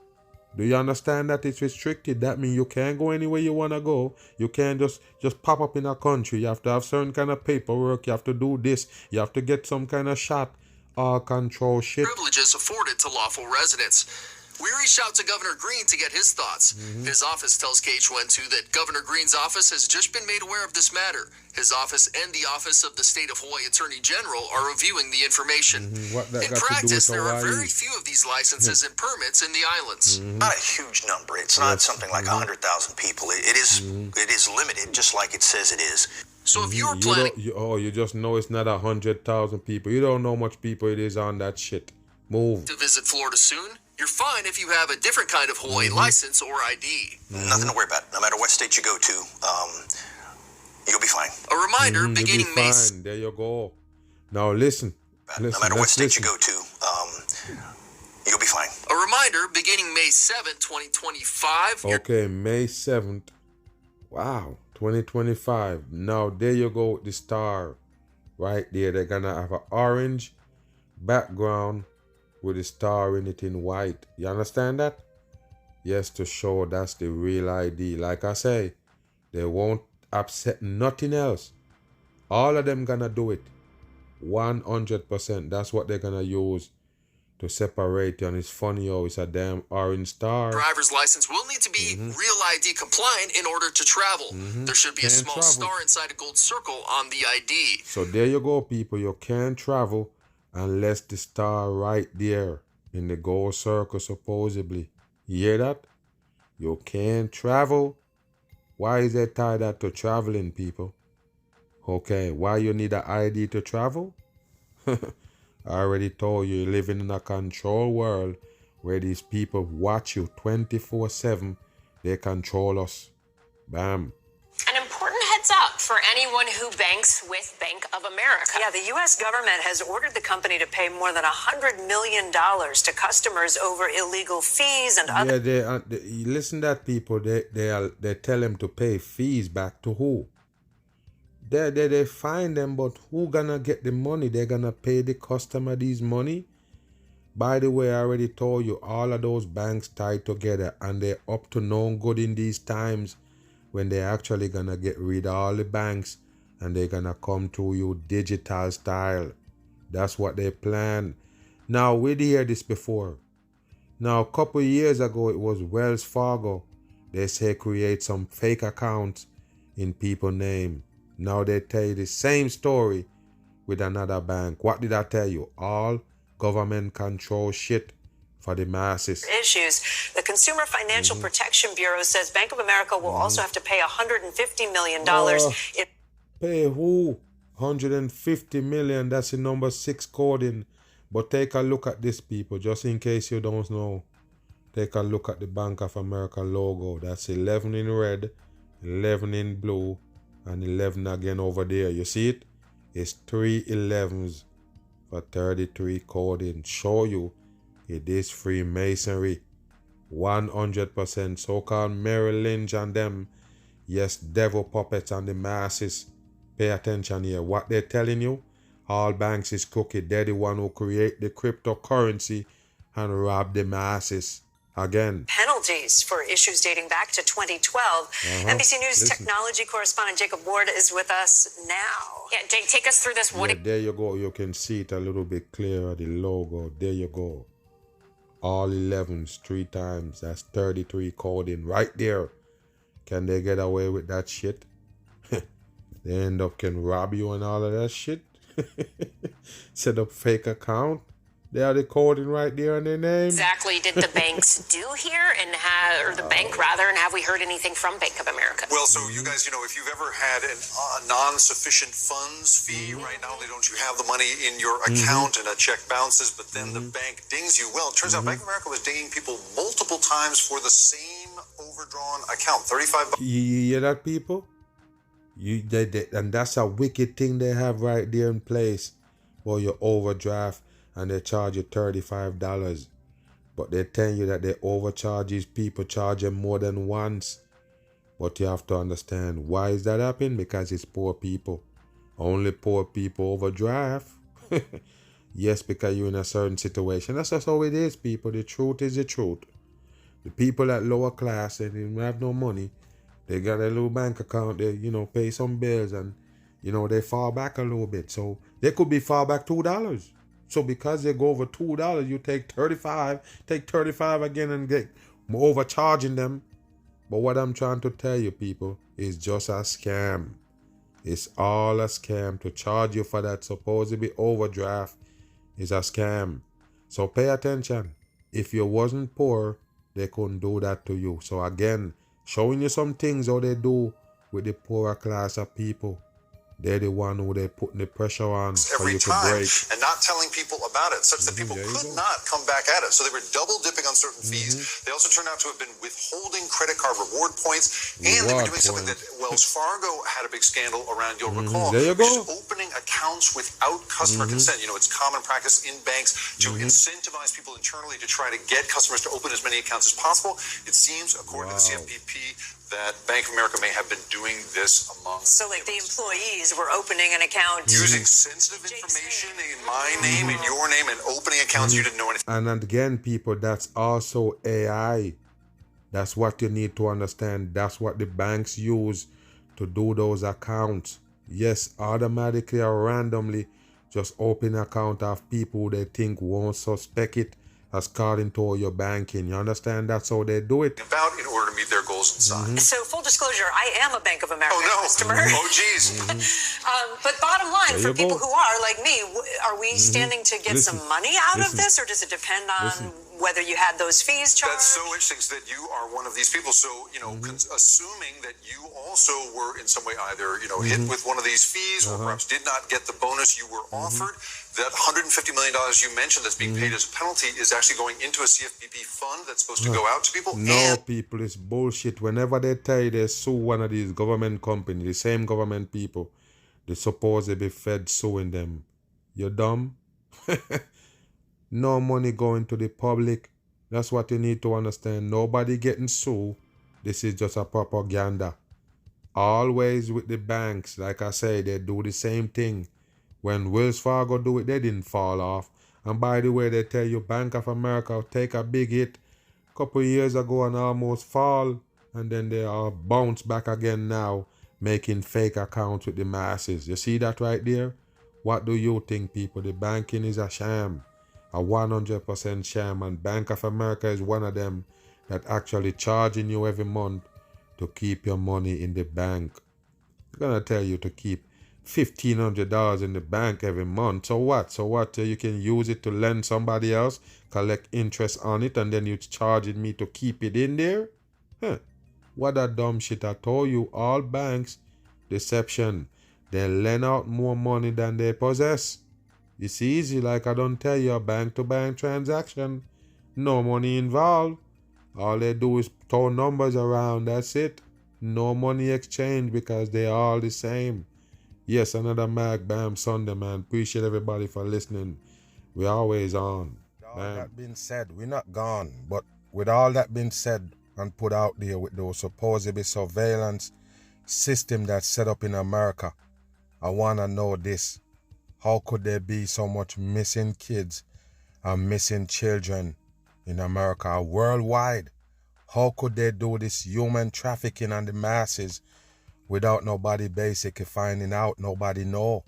Do you understand that it's restricted? That means you can't go anywhere you want to go. You can't just pop up in a country. You have to have certain kind of paperwork. You have to do this. You have to get some kind of shot. All control shit. Privileges afforded to lawful residents. We reached out to Governor Green to get his thoughts. His office tells KH12 that Governor Green's office has just been made aware of this matter. His office and the Office of the State of Hawaii Attorney General are reviewing the information. In practice, there are very few of these licenses and permits in the islands. Not a huge number. It's not something like 100,000 people. It is limited, just like it says it is. So if you're You planning you just know it's not 100,000 people. You don't know how much people it is on that shit. Move. to visit Florida soon, you're fine if you have a different kind of Hawaii license or ID. Nothing to worry about. No matter what state you go to, you'll be fine. A reminder, You'll be beginning May fine. There you go. Now listen. No matter what let's state you listen. go to, you'll be fine. A reminder, beginning May 7th, 2025, Okay, May 7th. Wow, 2025. Now, there you go with the star. Right there. They're going to have an orange background with a star in it in white. You understand that? Yes, to show that's the real ID. Like I say, they won't upset nothing else. All of them going to do it. 100%. That's what they're going to use to separate you. And it's funny how it's a damn orange star. driver's license will need to be Real ID compliant in order to travel. There should be a Can't small travel. star inside a gold circle on the ID. So there you go, people. You can't travel unless the star right there in the gold circle, supposedly. You hear that? You can't travel. Why is they tie that to traveling, people? Okay, why you need an ID to travel? I already told you, you're living in a control world where these people watch you 24/7. They control us. Bam. An important heads up for anyone who banks with Bank of America. Yeah, the U.S. government has ordered the company to pay more than $100 million to customers over illegal fees and other. Yeah, listen that people. They tell them to pay fees back to who? They find them, but who gonna get the money? They're gonna pay the customer these money. By the way, I already told you all of those banks tied together, and they're up to no good in these times when they're actually gonna get rid of all the banks and they're gonna come to you digital style. That's what they plan. Now we did hear this before. Now a couple of years ago it was Wells Fargo. They say create some fake accounts in people's name. Now they tell you the same story with another bank. What did I tell you? All government control shit for the masses. Issues. The Consumer Financial Protection Bureau says Bank of America will also have to pay $150 million. Pay who? 150 million. That's the number 6 coding. But take a look at this, people, just in case you don't know. Take a look at the Bank of America logo. That's 11 in red, 11 in blue, and 11 again over there. You see it? It's 3 11s for 33 coding. Show you it is Freemasonry. 100% so-called Merrill Lynch and them. Yes, devil puppets and the masses. Pay attention here. What they're telling you, all banks is crooked. They're the one who create the cryptocurrency and rob the masses. Again. Penalties for issues dating back to 2012. NBC News technology correspondent Jacob Ward is with us now. Yeah, Jake, take us through this. There you go. You can see it a little bit clearer, the logo. There you go. All 11s 3 times. That's 33 coding right there. Can they get away with that shit? They end up can rob you and all of that shit. Set up fake account. They are the coding right there in their name. Exactly did the banks do here, and or the bank rather, and have we heard anything from Bank of America? Well, so you guys, if you've ever had a non-sufficient funds fee, right, not only don't you have the money in your account and a check bounces, but then the bank dings you. Well, it turns out Bank of America was dinging people multiple times for the same overdrawn account, $35. You hear that, people? And that's a wicked thing they have right there in place. Well, your overdraft, and they charge you $35. But they tell you that they overcharge these people, charge them more than once. But you have to understand, why is that happening? Because it's poor people. Only poor people overdraft. Yes, because you're in a certain situation. That's just how it is, people. The truth is the truth. The people at lower class, they didn't have no money. They got a little bank account. They, pay some bills and, they fall back a little bit. So they could be fall back $2. So because they go over $2, you take 35 again and get overcharging them. But what I'm trying to tell you, people, is just a scam. It's all a scam. To charge you for that supposed to be overdraft is a scam. So pay attention. If you wasn't poor, they couldn't do that to you. So again, showing you some things how they do with the poorer class of people. They're the one who they putting the pressure on for every you to time break. and not telling people about it, such that people could not come back at it. So they were double dipping on certain fees. They also turned out to have been withholding credit card reward points, and they were doing something that Wells Fargo had a big scandal around, you'll recall, There you which go. is opening accounts without customer consent. You know, it's common practice in banks to incentivize people internally to try to get customers to open as many accounts as possible. It seems, according to the CFPB, that Bank of America may have been doing this among So, like, the employees were opening an account using sensitive information in my name, in your name, and opening accounts you didn't know anything. And again, people, that's also AI. That's what you need to understand. That's what the banks use to do those accounts. Yes, automatically or randomly, just open an account of people they think won't suspect it as according to your banking. You understand? That's how they do it. About in order to meet their goals inside. So, full disclosure, I am a Bank of America customer. Oh, geez. But bottom line, There for you people go. who are like me, are we standing to get some money out of this, or does it depend on whether you had those fees charged? That's so interesting that you are one of these people. So, you know, assuming that you also were in some way either, you know, hit with one of these fees or perhaps did not get the bonus you were offered, that $150 million you mentioned that's being paid as a penalty is actually going into a CFPB fund that's supposed to go out to people. No, people, it's bullshit. Whenever they tell you they sue one of these government companies, the same government people, they supposedly Fed suing them. You're dumb? No money going to the public. That's what you need to understand. Nobody getting sued. This is just a propaganda. Always with the banks, like I say, they do the same thing. When Wells Fargo do it, they didn't fall off. And by the way, they tell you Bank of America take a big hit a couple of years ago and almost fall. And then they are bounce back again now, making fake accounts with the masses. You see that right there? What do you think, people? The banking is a sham. A 100% sham. And Bank of America is one of them that actually charging you every month to keep your money in the bank. They're going to tell you to keep $1,500 in the bank every month. So what? You can use it to lend somebody else, collect interest on it, and then you charging me to keep it in there? Huh. What a dumb shit. I told you, all banks, deception. They lend out more money than they possess. It's easy, like I don't tell you, a bank-to-bank transaction. No money involved. All they do is throw numbers around, that's it. No money exchange because they're all the same. Yes, another Mag Bam Sunday, man. Appreciate everybody for listening. We're always on. With all that being said, we're not gone. But with all that being said and put out there with those supposedly surveillance system that's set up in America, I want to know this. How could there be so much missing kids and missing children in America worldwide? How could they do this human trafficking on the masses without nobody basically finding out? Nobody know.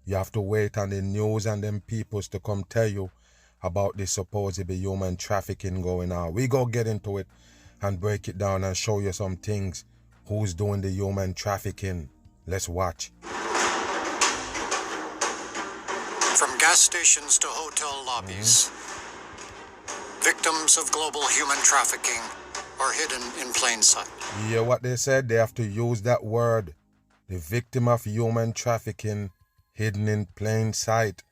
You have to wait on the news and them peoples to come tell you about this supposedly human trafficking going on. We go get into it and break it down and show you some things. Who's doing the human trafficking? Let's watch. From gas stations to hotel lobbies, victims of global human trafficking are hidden in plain sight. You hear what they said? They have to use that word. The victim of human trafficking hidden in plain sight.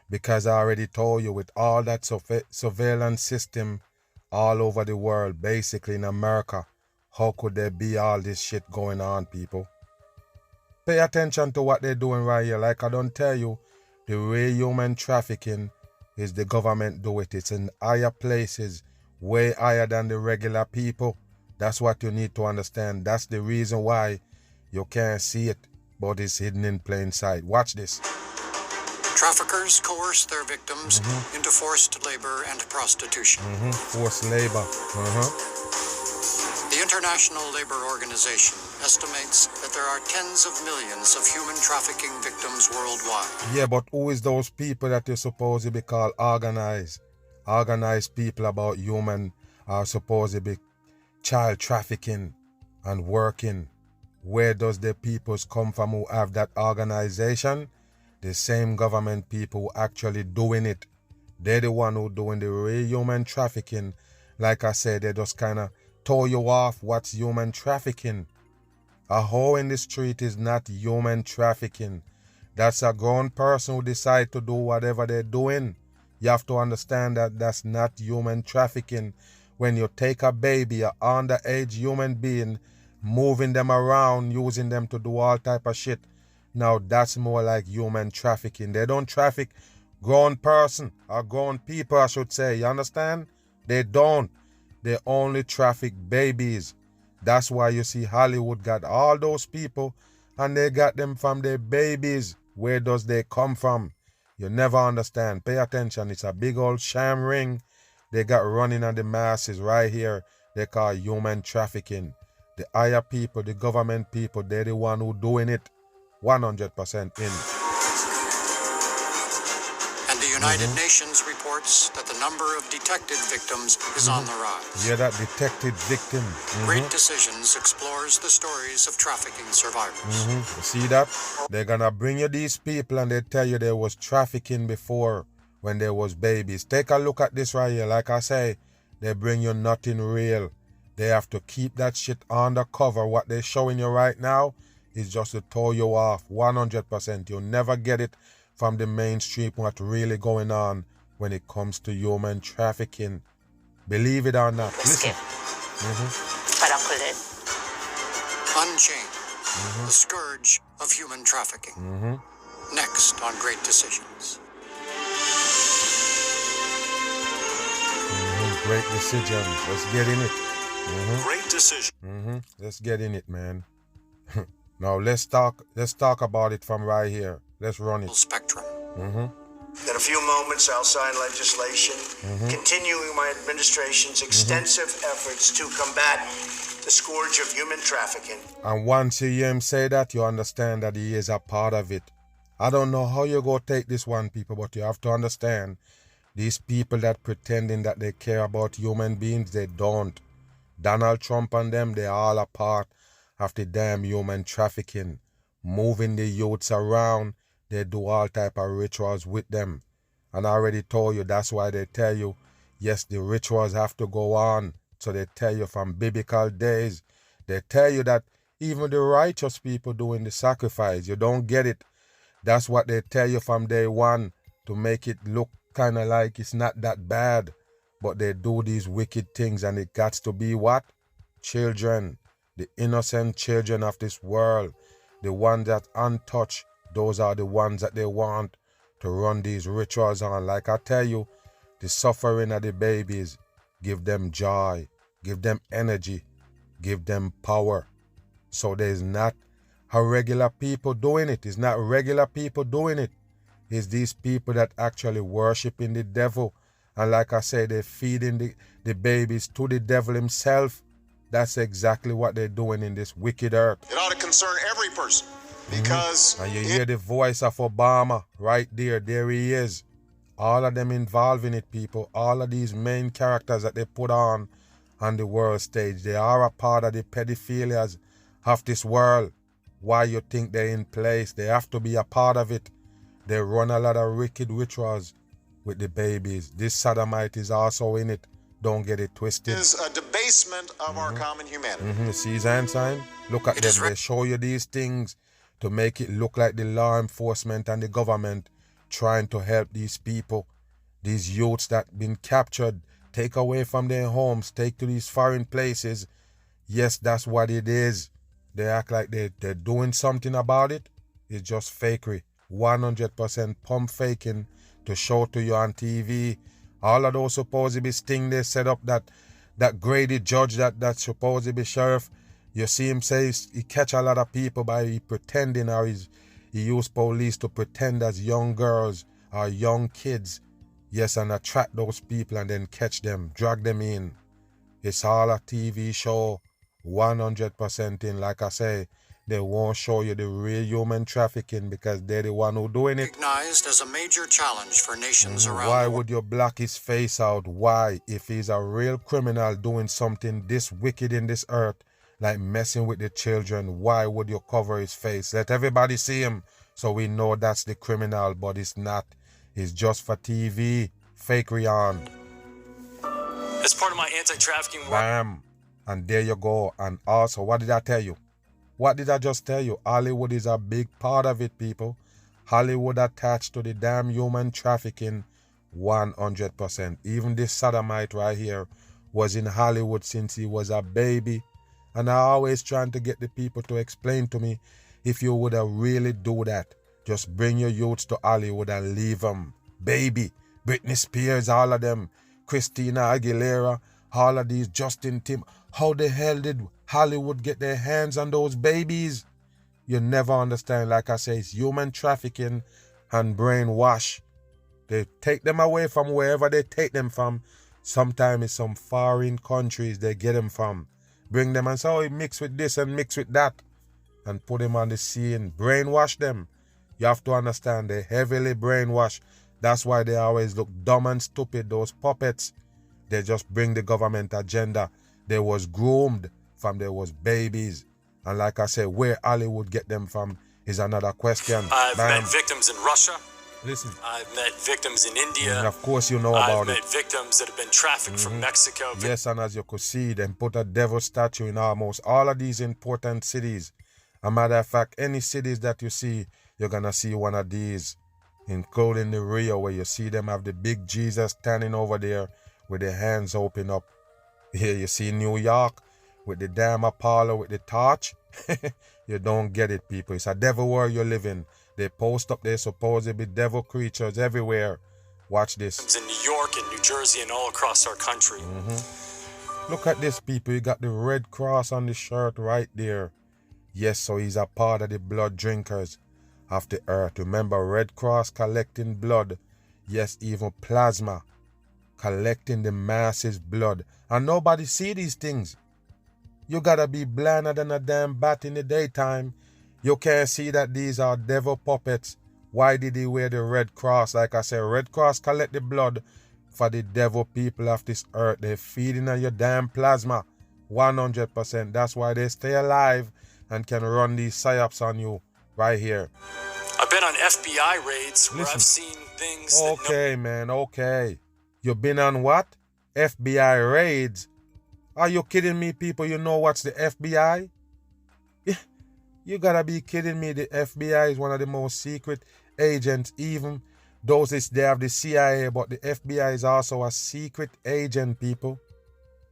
Because I already told you, with all that surveillance system all over the world, basically in America, how could there be all this shit going on, people? Pay attention to what they're doing right here. Like I don't tell you, the way human trafficking is the government do it. It's in higher places, way higher than the regular people. That's what you need to understand. That's the reason why you can't see it, but it's hidden in plain sight. Watch this. Traffickers coerce their victims into forced labor and prostitution. Forced labor. The International Labor Organization estimates that there are tens of millions of human trafficking victims worldwide. Yeah, but who is those people that you're supposed to be called organized? Organized people about human are supposed to be child trafficking and working. Where does the peoples come from who have that organization? The same government people who actually doing it. They're the one who doing the real human trafficking. Like I said, they just kind of throw you off what's human trafficking. A hoe in the street is not human trafficking. That's a grown person who decide to do whatever they're doing. You have to understand that that's not human trafficking. When you take a baby, an underage human being, moving them around, using them to do all type of shit, now that's more like human trafficking. They don't traffic grown person or grown people, I should say. You understand? They don't. They only traffic babies. That's why you see Hollywood got all those people and they got them from their babies. Where does they come from? You never understand. Pay attention. It's a big old sham ring they got running on the masses right here. They call human trafficking. The higher people, the government people, they're the one who doing it 100% in. And the United Nations reports that the number of detected victims is on the rise. Yeah, that detected victim. Great Decisions explores the stories of trafficking survivors. You see that? They're gonna bring you these people and they tell you there was trafficking before when there was babies. Take a look at this right here. Like I say, they bring you nothing real. They have to keep that shit undercover. What they're showing you right now is just to throw you off 100%. You'll never get it from the mainstream what's really going on when it comes to human trafficking. Believe it or not. Listen. Unchained, the scourge of human trafficking. Next on Great Decisions. Great Decision. Let's get in it. Great Decision. Let's get in it, man. Now let's talk about it from right here. Let's run it. Spectrum. In a few moments, I'll sign legislation continuing my administration's extensive efforts to combat the scourge of human trafficking. And once you hear him say that, you understand that he is a part of it. I don't know how you go take this one, people, but you have to understand these people that pretending that they care about human beings, they don't. Donald Trump and them, they're all a part of the damn human trafficking. Moving the youths around, they do all type of rituals with them. And I already told you, that's why they tell you, yes, the rituals have to go on. So they tell you from biblical days, they tell you that even the righteous people doing the sacrifice, you don't get it. That's what they tell you from day one, to make it look kind of like it's not that bad. But they do these wicked things, and it got to be what? Children, the innocent children of this world, the ones that untouched, those are the ones that they want to run these rituals on. Like I tell you, the suffering of the babies, give them joy, give them energy, give them power. So there's not a regular people doing it. It's not regular people doing it. It's these people that actually worshiping the devil. And like I say, they're feeding the babies to the devil himself. That's exactly what they're doing in this wicked earth. It ought to concern every person because... And you hear the voice of Obama right there. There he is. All of them involved in it, people. All of these main characters that they put on the world stage, they are a part of the pedophilias of this world. Why you think they're in place? They have to be a part of it. They run a lot of wicked rituals with the babies. This sodomite is also in it. Don't get it twisted. It is a debasement of our common humanity. See his hand sign? Look at them. They show you these things to make it look like the law enforcement and the government trying to help these people, these youths that been captured, take away from their homes, take to these foreign places. Yes, that's what it is. They act like they're doing something about it. It's just fakery. 100% pump faking to show to you on TV. All of those supposed to be sting they set up, that Grady judge, that supposed to be sheriff. You see him say he catch a lot of people by pretending, or he use police to pretend as young girls or young kids. Yes, and attract those people and then catch them, drag them in. It's all a TV show, 100% in. Like I say, they won't show you the real human trafficking because they're the one who doing it. Recognized as a major challenge for nations around Why the world. would you block his face out? Why? If he's a real criminal doing something this wicked in this earth, like messing with the children, why would you cover his face? Let everybody see him so we know that's the criminal, but it's not. It's just for TV. Fakery on. As part of my anti-trafficking work. Bam. And there you go. And also, what did I tell you? What did I just tell you? Hollywood is a big part of it, people. Hollywood attached to the damn human trafficking 100%. Even this sodomite right here was in Hollywood since he was a baby. And I always trying to get the people to explain to me, if you would have really do that, just bring your youths to Hollywood and leave them. Baby, Britney Spears, all of them, Christina Aguilera, all of these, Justin Tim. How the hell did Hollywood get their hands on those babies? You never understand. Like I say, it's human trafficking and brainwash. They take them away from wherever they take them from. Sometimes it's some foreign countries they get them from. Bring them and say, oh, mix with this and mix with that. And put them on the scene. Brainwash them. You have to understand, they heavily brainwash. That's why they always look dumb and stupid, those puppets. They just bring the government agenda. They was groomed from they was babies. And like I said, where Hollywood get them from is another question. I've met victims in Russia. Listen. I've met victims in India. And of course you know about it. I've met victims that have been trafficked from Mexico. Yes, and as you could see, they put a devil statue in almost all of these important cities. A matter of fact, any cities that you see, you're going to see one of these, including the Rio, where you see them have the big Jesus standing over there with their hands open up. Here you see New York with the damn Apollo with the torch. You don't get it, people. It's a devil world you live in. They post up their supposed devil creatures everywhere. Watch this. In New York and New Jersey and all across our country. Look at this, people. You got the red cross on the shirt right there. Yes, so he's a part of the blood drinkers of the earth. Remember, Red Cross collecting blood. Yes, even plasma. Collecting the masses' blood. And nobody see these things. You gotta be blinder than a damn bat in the daytime. You can't see that these are devil puppets. Why did he wear the Red Cross? Like I said, Red Cross collect the blood for the devil people of this earth. They're feeding on your damn plasma. 100%. That's why they stay alive and can run these psyops on you right here. I've been on FBI raids where I've seen things Okay, man, okay. You've been on what? FBI raids? Are you kidding me, people? You know what's the FBI? You gotta be kidding me. The FBI is one of the most secret agents. Even those they have the CIA, but the FBI is also a secret agent, people.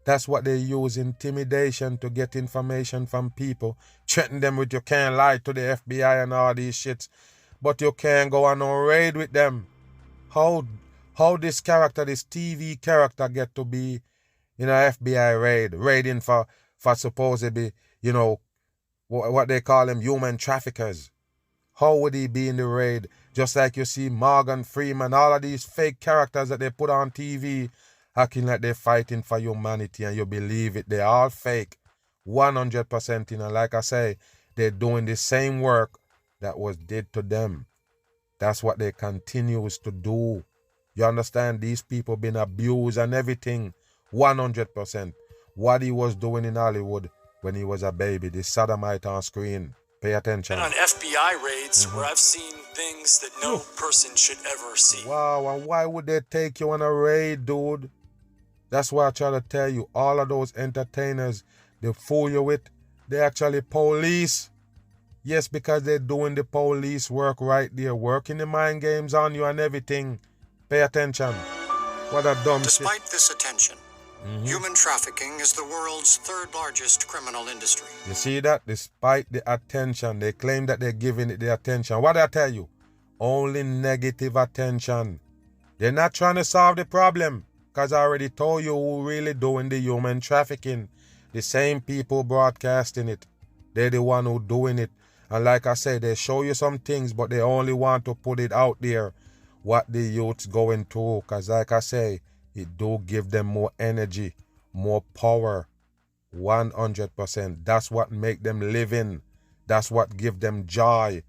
That's what they use, intimidation, to get information from people. Threaten them with you can't lie to the FBI and all these shits. But you can't go on a raid with them. How this character, this TV character, get to be in an FBI raid, raiding for supposedly, you know, what they call them, human traffickers. How would he be in the raid? Just like you see Morgan Freeman, all of these fake characters that they put on TV, acting like they're fighting for humanity, and you believe it. They're all fake. 100%. You know, like I say, they're doing the same work that was did to them. That's what they continues to do. You understand? These people been abused and everything. 100%. What he was doing in Hollywood when he was a baby, the sodomite on screen. Pay attention. Been on FBI raids where I've seen things that no person should ever see. Wow, and why would they take you on a raid, dude? That's why I try to tell you, all of those entertainers, they fool you with, they're actually police. Yes, because they're doing the police work right there, working the mind games on you and everything. Pay attention. What a dumb Despite shit. this attention, human trafficking is the world's third largest criminal industry. You see that? Despite the attention, they claim that they're giving it the attention. What did I tell you? Only negative attention. They're not trying to solve the problem. Because I already told you who really doing the human trafficking. The same people broadcasting it. They're the one who doing it. And like I said, they show you some things, but they only want to put it out there, what the youth's going through. Because like I say, it do give them more energy, more power. 100%. That's what make them living. That's what give them joy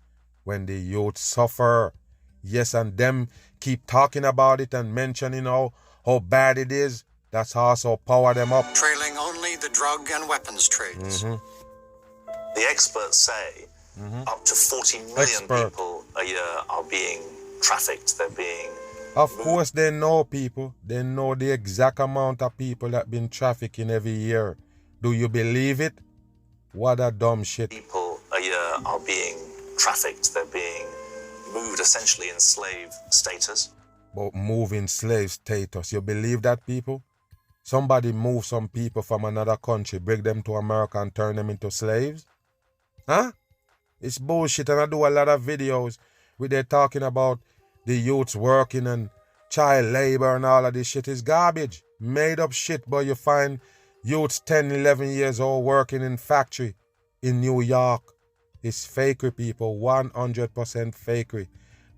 when the youth suffer. Yes, and them keep talking about it and mentioning how bad it is. That's also power them up. Trailing only the drug and weapons trades. The experts say up to 40 million people a year are being trafficked. They're being... Of course they know, people. They know the exact amount of people that been trafficking every year. Do you believe it? What a dumb shit. People are being trafficked. They're being moved essentially in slave status. But moving slave status, you believe that, people? Somebody move some people from another country, bring them to America and turn them into slaves? Huh? It's bullshit, and I do a lot of videos where they're talking about the youths working and child labor and all of this shit. Is garbage. Made up shit, but you find youths 10, 11 years old working in factory in New York. It's fakery, people. 100% fakery.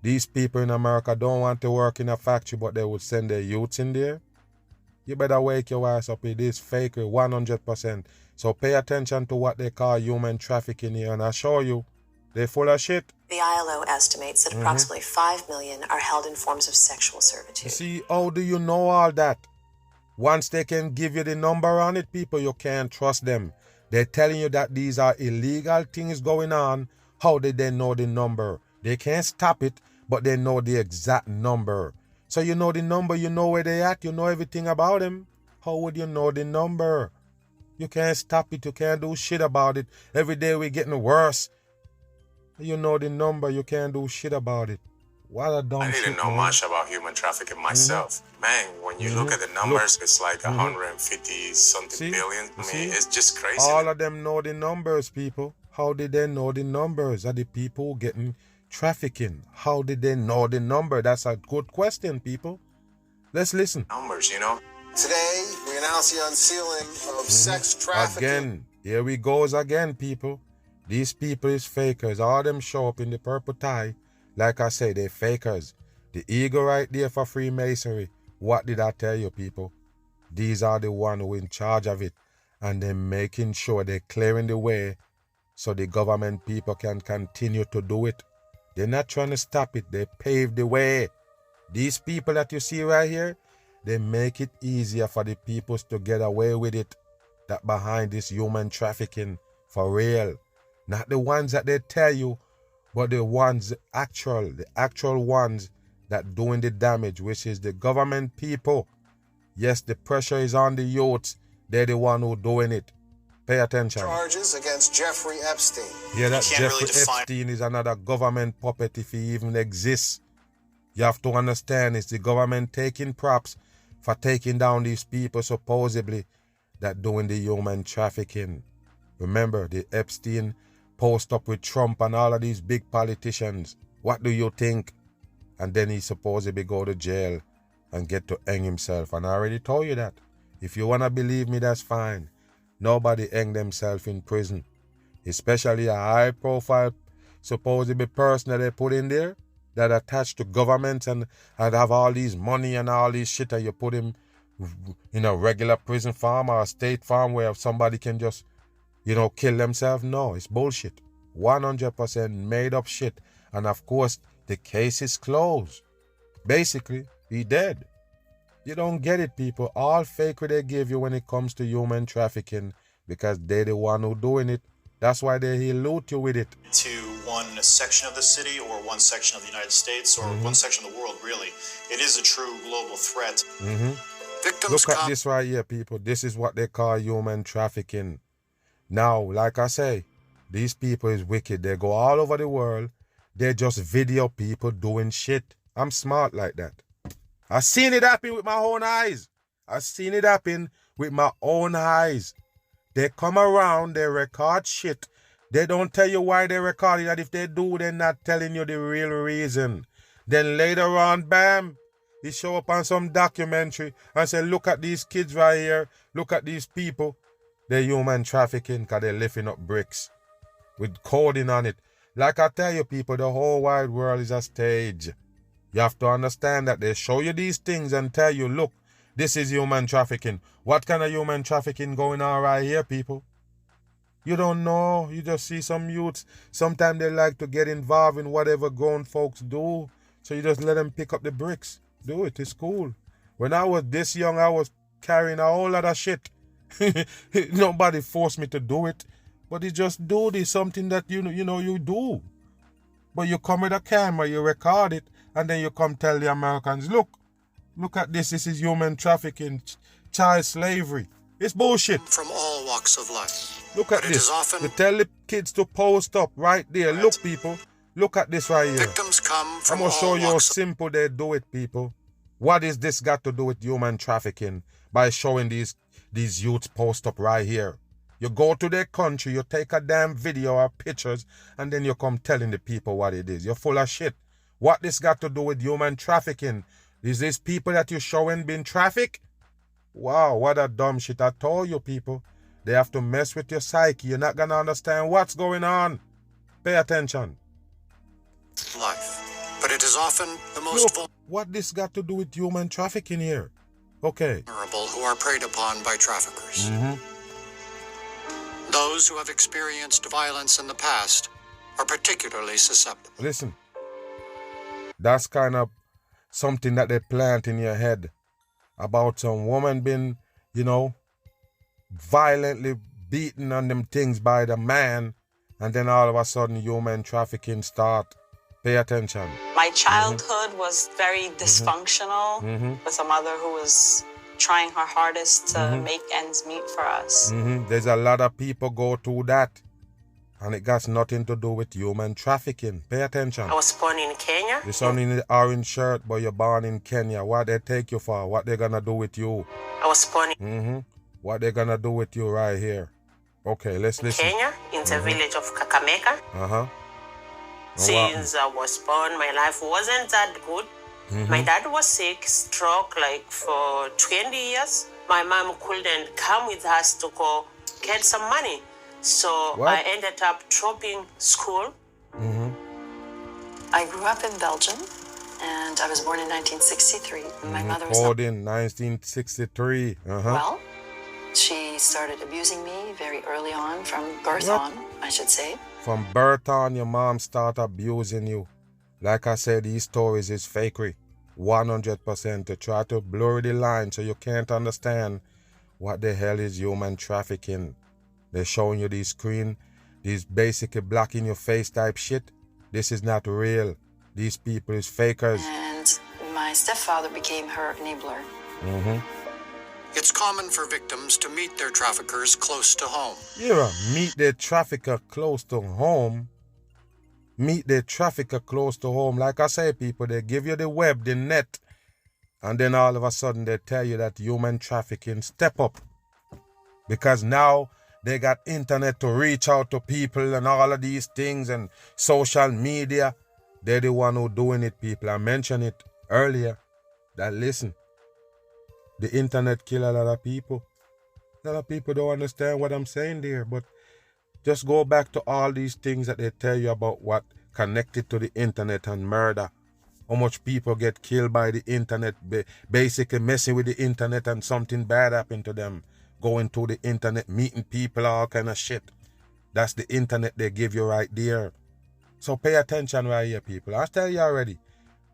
These people in America don't want to work in a factory, but they would send their youths in there. You better wake your ass up. It is fakery, 100%. So pay attention to what they call human trafficking here, and I show you, they're full of shit. The ILO estimates that approximately 5 million are held in forms of sexual servitude. You see, how do you know all that? Once they can give you the number on it, people, you can't trust them. They're telling you that these are illegal things going on. How did they know the number? They can't stop it, but they know the exact number. So you know the number, you know where they at, you know everything about them. How would you know the number? You can't stop it, you can't do shit about it. Every day we're getting worse. You know the number, you can't do shit about it. What a dumb shit, I didn't know much about human trafficking myself. Man, when you look at the numbers, it's like 150 something billion. I mean, it's just crazy. All of them know the numbers, people. How did they know the numbers? Are the people getting trafficking? How did they know the number? That's a good question, people. Let's listen. Numbers, you know. Today, we announce the unsealing of sex trafficking. Again, here we goes again, people. These people is fakers. All them show up in the purple tie. Like I say, they're fakers. The eagle right there for Freemasonry. What did I tell you, people? These are the ones who are in charge of it. And they're making sure they're clearing the way so the government people can continue to do it. They're not trying to stop it. They pave the way. These people that you see right here, they make it easier for the peoples to get away with it. That behind this human trafficking, for real. Not the ones that they tell you, but the ones, the actual ones that doing the damage, which is the government people. Yes, the pressure is on the youths. They're the one who doing it. Pay attention. Charges against Jeffrey Epstein. Yeah, that Jeffrey Epstein is another government puppet if he even exists. You have to understand, it's the government taking props for taking down these people supposedly that doing the human trafficking. Remember, the Epstein post up with Trump and all of these big politicians. What do you think? And then he supposedly go to jail and get to hang himself. And I already told you that. If you want to believe me, that's fine. Nobody hang themselves in prison. Especially a high-profile, supposedly person that they put in there that attached to government and have all these money and all these shit, that you put him in a regular prison farm or a state farm where somebody can just, kill themselves. No, it's bullshit. 100% made up shit. And of course, the case is closed. Basically, he dead. You don't get it, people. All fake they give you when it comes to human trafficking, because they're the one who doing it. That's why they loot you with it. To one section of the city or one section of the United States or one section of the world, really. It is a true global threat. Look at this right here, people. This is what they call human trafficking. Now, like I say, these people is wicked. They go all over the world. They just video people doing shit. I'm smart like that. I seen it happen with my own eyes. I seen it happen with my own eyes. They come around, they record shit. They don't tell you why they record it. And if they do, they're not telling you the real reason. Then later on, bam, he show up on some documentary and say, look at these kids right here. Look at these people. They're human trafficking because they're lifting up bricks with coding on it. Like I tell you, people, the whole wide world is a stage. You have to understand that they show you these things and tell you, look, this is human trafficking. What kind of human trafficking going on right here, people? You don't know. You just see some youths. Sometimes they like to get involved in whatever grown folks do. So you just let them pick up the bricks. Do it. It's cool. When I was this young, I was carrying a whole lot of shit. Nobody forced me to do it. But you just do this, something that you do. But you come with a camera, you record it, and then you come tell the Americans, look at this is human trafficking, child slavery. It's bullshit. From all walks of life. Look at this. You tell the kids to post up right there. Look, people. Look at this right here. Victims come from I'm going to show all you how walks. simple they do it, people. What is this got to do with human trafficking by showing these youths post up right here? You go to their country, you take a damn video or pictures, and then you come telling the people what it is. You're full of shit. What this got to do with human trafficking? Is these people that you're showing being trafficked? Wow, what a dumb shit. I told you, people. They have to mess with your psyche. You're not going to understand what's going on. Pay attention. Life. But it is often the most Look, what this got to do with human trafficking here? Okay. vulnerable who are preyed upon by traffickers. Those who have experienced violence in the past are particularly susceptible. Listen. That's kind of something that they plant in your head about some woman being, violently beaten on them things by the man, and then all of a sudden human trafficking start. Pay attention. My childhood was very dysfunctional with a mother who was trying her hardest to make ends meet for us. There's a lot of people go through that, and it got nothing to do with human trafficking. Pay attention. I was born in Kenya. You're son in the orange shirt, but you're born in Kenya. What they take you for? What they gonna do with you? I was born in What they gonna do with you right here? Okay, let's listen. Kenya, in the village of Kakamega. Since I was born, my life wasn't that good. My dad was sick, stroke for 20 years. My mom couldn't come with us to go get some money. So I ended up dropping school. I grew up in Belgium, and I was born in 1963. My mother was born in 1963. Well, she started abusing me very early on, from birth on, I should say. From birth on, your mom started abusing you. Like I said, these stories is fakery. 100% to try to blur the line so you can't understand what the hell is human trafficking. They're showing you these screen, these basically black in your face type shit. This is not real. These people is fakers. And my stepfather became her enabler. It's common for victims to meet their traffickers close to home. Yeah, meet their trafficker close to home. Meet their trafficker close to home. Like I say, people, they give you the web, the net, and then all of a sudden they tell you that human trafficking step up. Because now they got internet to reach out to people and all of these things and social media. They're the one who doing it, people. I mentioned it earlier. That listen, the internet kill a lot of people. A lot of people don't understand what I'm saying there, but just go back to all these things that they tell you about what connected to the internet and murder. How much people get killed by the internet, basically messing with the internet and something bad happened to them. Going to the internet, meeting people, all kind of shit. That's the internet they give you right there. So pay attention right here, people. I tell you already,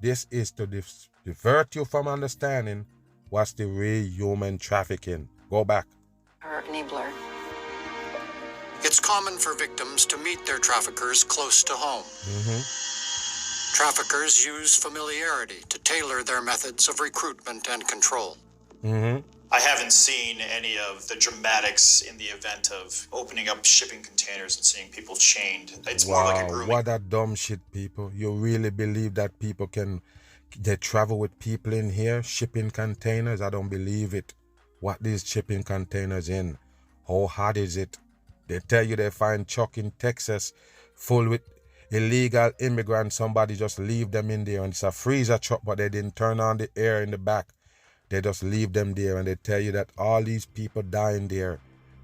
this is to divert you from understanding what's the real human trafficking. Go back. Her enabler. It's common for victims to meet their traffickers close to home. Traffickers use familiarity to tailor their methods of recruitment and control. I haven't seen any of the dramatics in the event of opening up shipping containers and seeing people chained. It's more like a grooming. What a dumb shit, people. You really believe that people they travel with people in here, shipping containers? I don't believe it. What these shipping containers in? How hard is it? They tell you they find truck in Texas full with illegal immigrants. Somebody just leave them in there, and it's a freezer truck, but they didn't turn on the air in the back. They just leave them there, and they tell you that all these people dying there.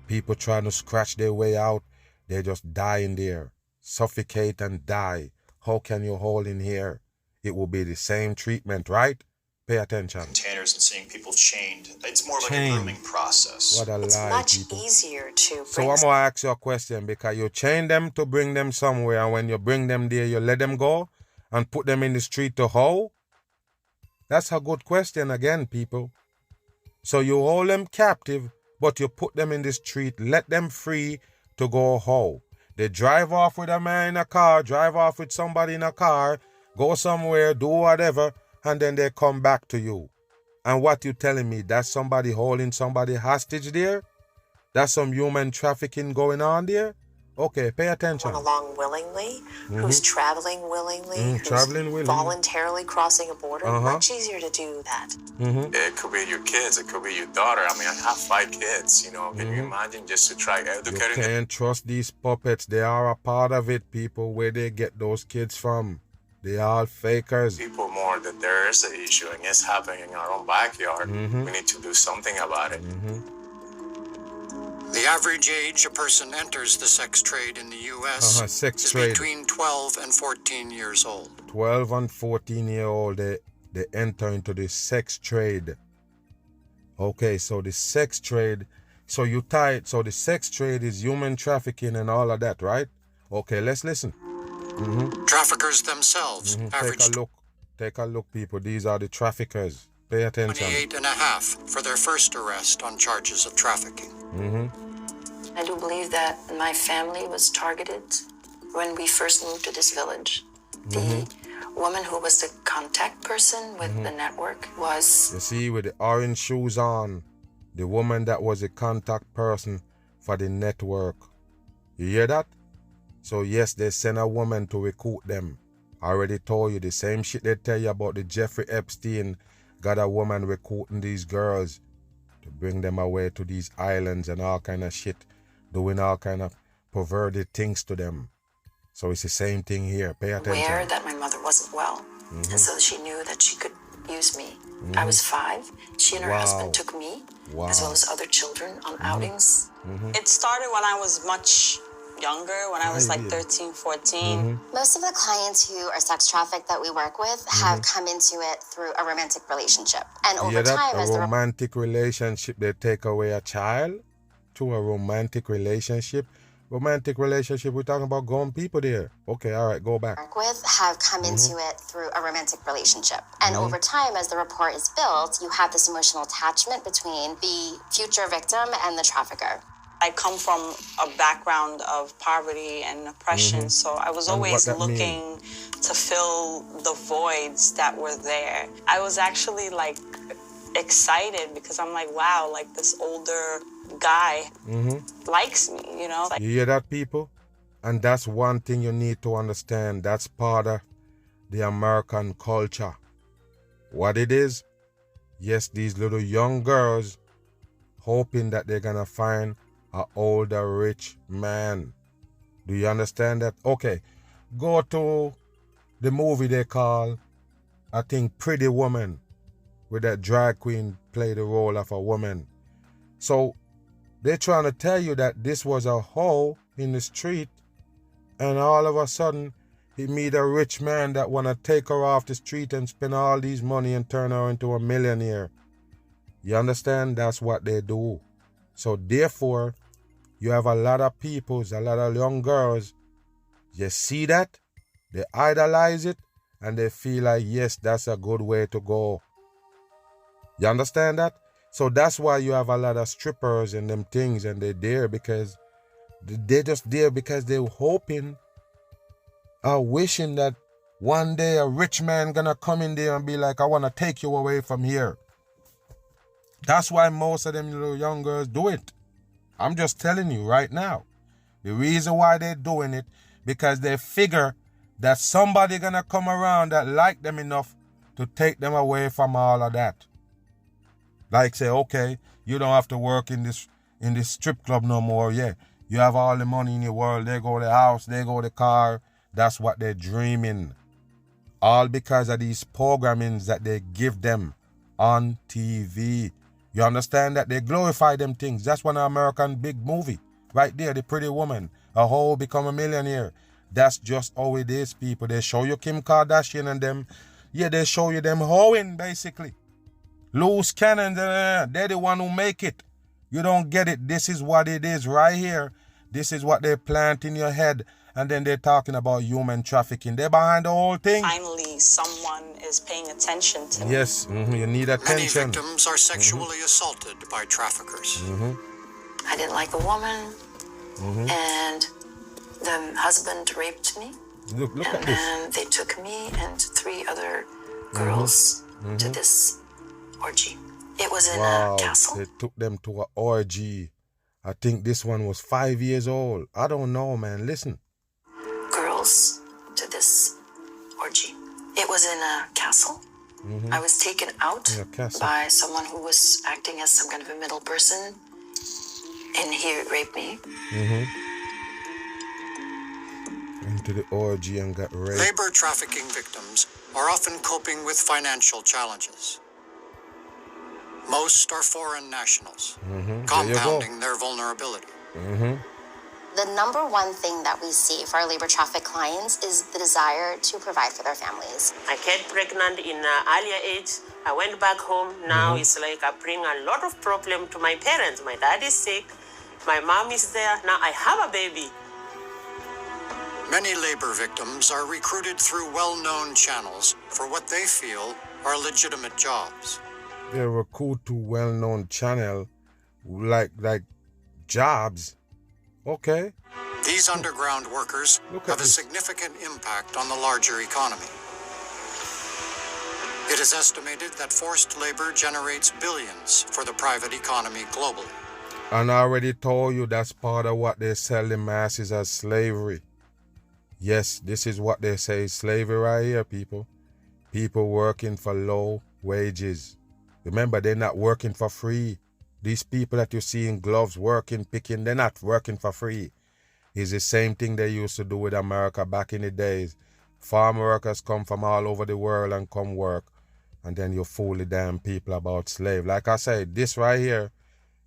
People trying to scratch their way out, they just die in there. Suffocate and die. How can you hold in here? It will be the same treatment, right? Pay attention. Containers and seeing people chained. It's more like a grooming process. What a It's lie, much people. easier to So bring I'm going to ask you a question, because you chain them to bring them somewhere, and when you bring them there, you let them go and put them in the street to hoe? That's a good question again, people. So you hold them captive, but you put them in the street, let them free to go hoe. They drive off with a man in a car, drive off with somebody in a car, go somewhere, do whatever, and then they come back to you. And what you telling me, that's somebody holding somebody hostage there? That's some human trafficking going on there. Okay, pay attention. Along willingly, who's traveling willingly, who's voluntarily crossing a border. Much easier to do that. It could be your kids, it could be your daughter. I mean, I have 5 kids, you know. Can you imagine just to try educating them? You can't trust these puppets. They are a part of it, people, where they get those kids from. They are fakers. People more that there is an issue and it's happening in our own backyard. We need to do something about it. The average age a person enters the sex trade in the U.S. is between 12 and 14 years old. 12 and 14-year-old, they enter into the sex trade. Okay, so the sex trade, so you tie it, so the sex trade is human trafficking and all of that, right? Okay, let's listen. Traffickers themselves average... Take a look, people. These are the traffickers. Pay attention. 28 and a half for their first arrest on charges of trafficking. I do believe that my family was targeted when we first moved to this village. The woman who was the contact person with the network was... You see, with the orange shoes on, the woman that was the contact person for the network. You hear that? So yes, they send a woman to recruit them. I already told you the same shit they tell you about the Jeffrey Epstein. Got a woman recruiting these girls to bring them away to these islands and all kind of shit, doing all kind of perverted things to them. So it's the same thing here. Pay attention. Aware that my mother wasn't well, and so she knew that she could use me. I was 5. She and her husband took me, as well as other children, on outings. It started when I was much younger, when I was like 13, 14. Most of the clients who are sex trafficked that we work with have come into it through a romantic relationship. And over time, as a romantic relationship, they take away a child to a romantic relationship. Romantic relationship, we're talking about grown people there. Okay, all right, go back. Work with have come into it through a romantic relationship. And over time, as the rapport is built, you have this emotional attachment between the future victim and the trafficker. I come from a background of poverty and oppression, so I was always looking to fill the voids that were there. I was actually like excited because I'm like, wow, like this older guy likes me, you know? You hear that, people? And that's one thing you need to understand. That's part of the American culture. What it is? Yes, these little young girls hoping that they're gonna find an older rich man. Do you understand that? Okay, go to the movie they call, I think, Pretty Woman, where that drag queen played the role of a woman. So they're trying to tell you that this was a hoe in the street, and all of a sudden he meet a rich man that want to take her off the street and spend all these money and turn her into a millionaire. You understand? That's what they do. So therefore, you have a lot of people, a lot of young girls, you see that, they idolize it, and they feel like, yes, that's a good way to go. You understand that? So that's why you have a lot of strippers and them things, and they're there because they're just there because they're hoping or wishing that one day a rich man gonna come in there and be like, I want to take you away from here. That's why most of them little young girls do it. I'm just telling you right now. The reason why they're doing it, because they figure that somebody gonna come around that like them enough to take them away from all of that. Like say, okay, you don't have to work in this strip club no more. Yeah, you have all the money in the world. They go the house, they go the car. That's what they're dreaming. All because of these programmings that they give them on TV. You understand that? They glorify them things. That's one American big movie. Right there, The Pretty Woman. A hoe become a millionaire. That's just how it is, people. They show you Kim Kardashian and them. Yeah, they show you them hoeing, basically. Loose cannons, they're the one who make it. You don't get it. This is what it is right here. This is what they plant in your head. And then they're talking about human trafficking. They're behind the whole thing. Finally, someone is paying attention to me. Yes, you need attention. Many victims are sexually assaulted by traffickers. I didn't like the woman, and the husband raped me. Look and at this. then they took me and 3 other girls to this orgy. It was in a castle. They took them to an orgy. I think this one was 5 years old. I don't know, man. Listen. Girls to this orgy. It was in a castle. I was taken out by someone who was acting as some kind of a middle person, and he raped me. Into the orgy and got raped. Labor trafficking victims are often coping with financial challenges. Most are foreign nationals, compounding their vulnerability. The number one thing that we see for our labor traffic clients is the desire to provide for their families. I get pregnant in an earlier age. I went back home. Now it's like I bring a lot of problem to my parents. My dad is sick. My mom is there. Now I have a baby. Many labor victims are recruited through well-known channels for what they feel are legitimate jobs. They recruit to well-known channel like jobs. Okay. These underground workers have a significant impact on the larger economy. It is estimated that forced labor generates billions for the private economy globally. And I already told you that's part of what they sell the masses as slavery. Yes, this is what they say is slavery right here, people. People working for low wages. Remember, they're not working for free. These people that you see in gloves working, picking, they're not working for free. It's the same thing they used to do with America back in the days. Farm workers come from all over the world and come work. And then you fool the damn people about slave. Like I said, this right here,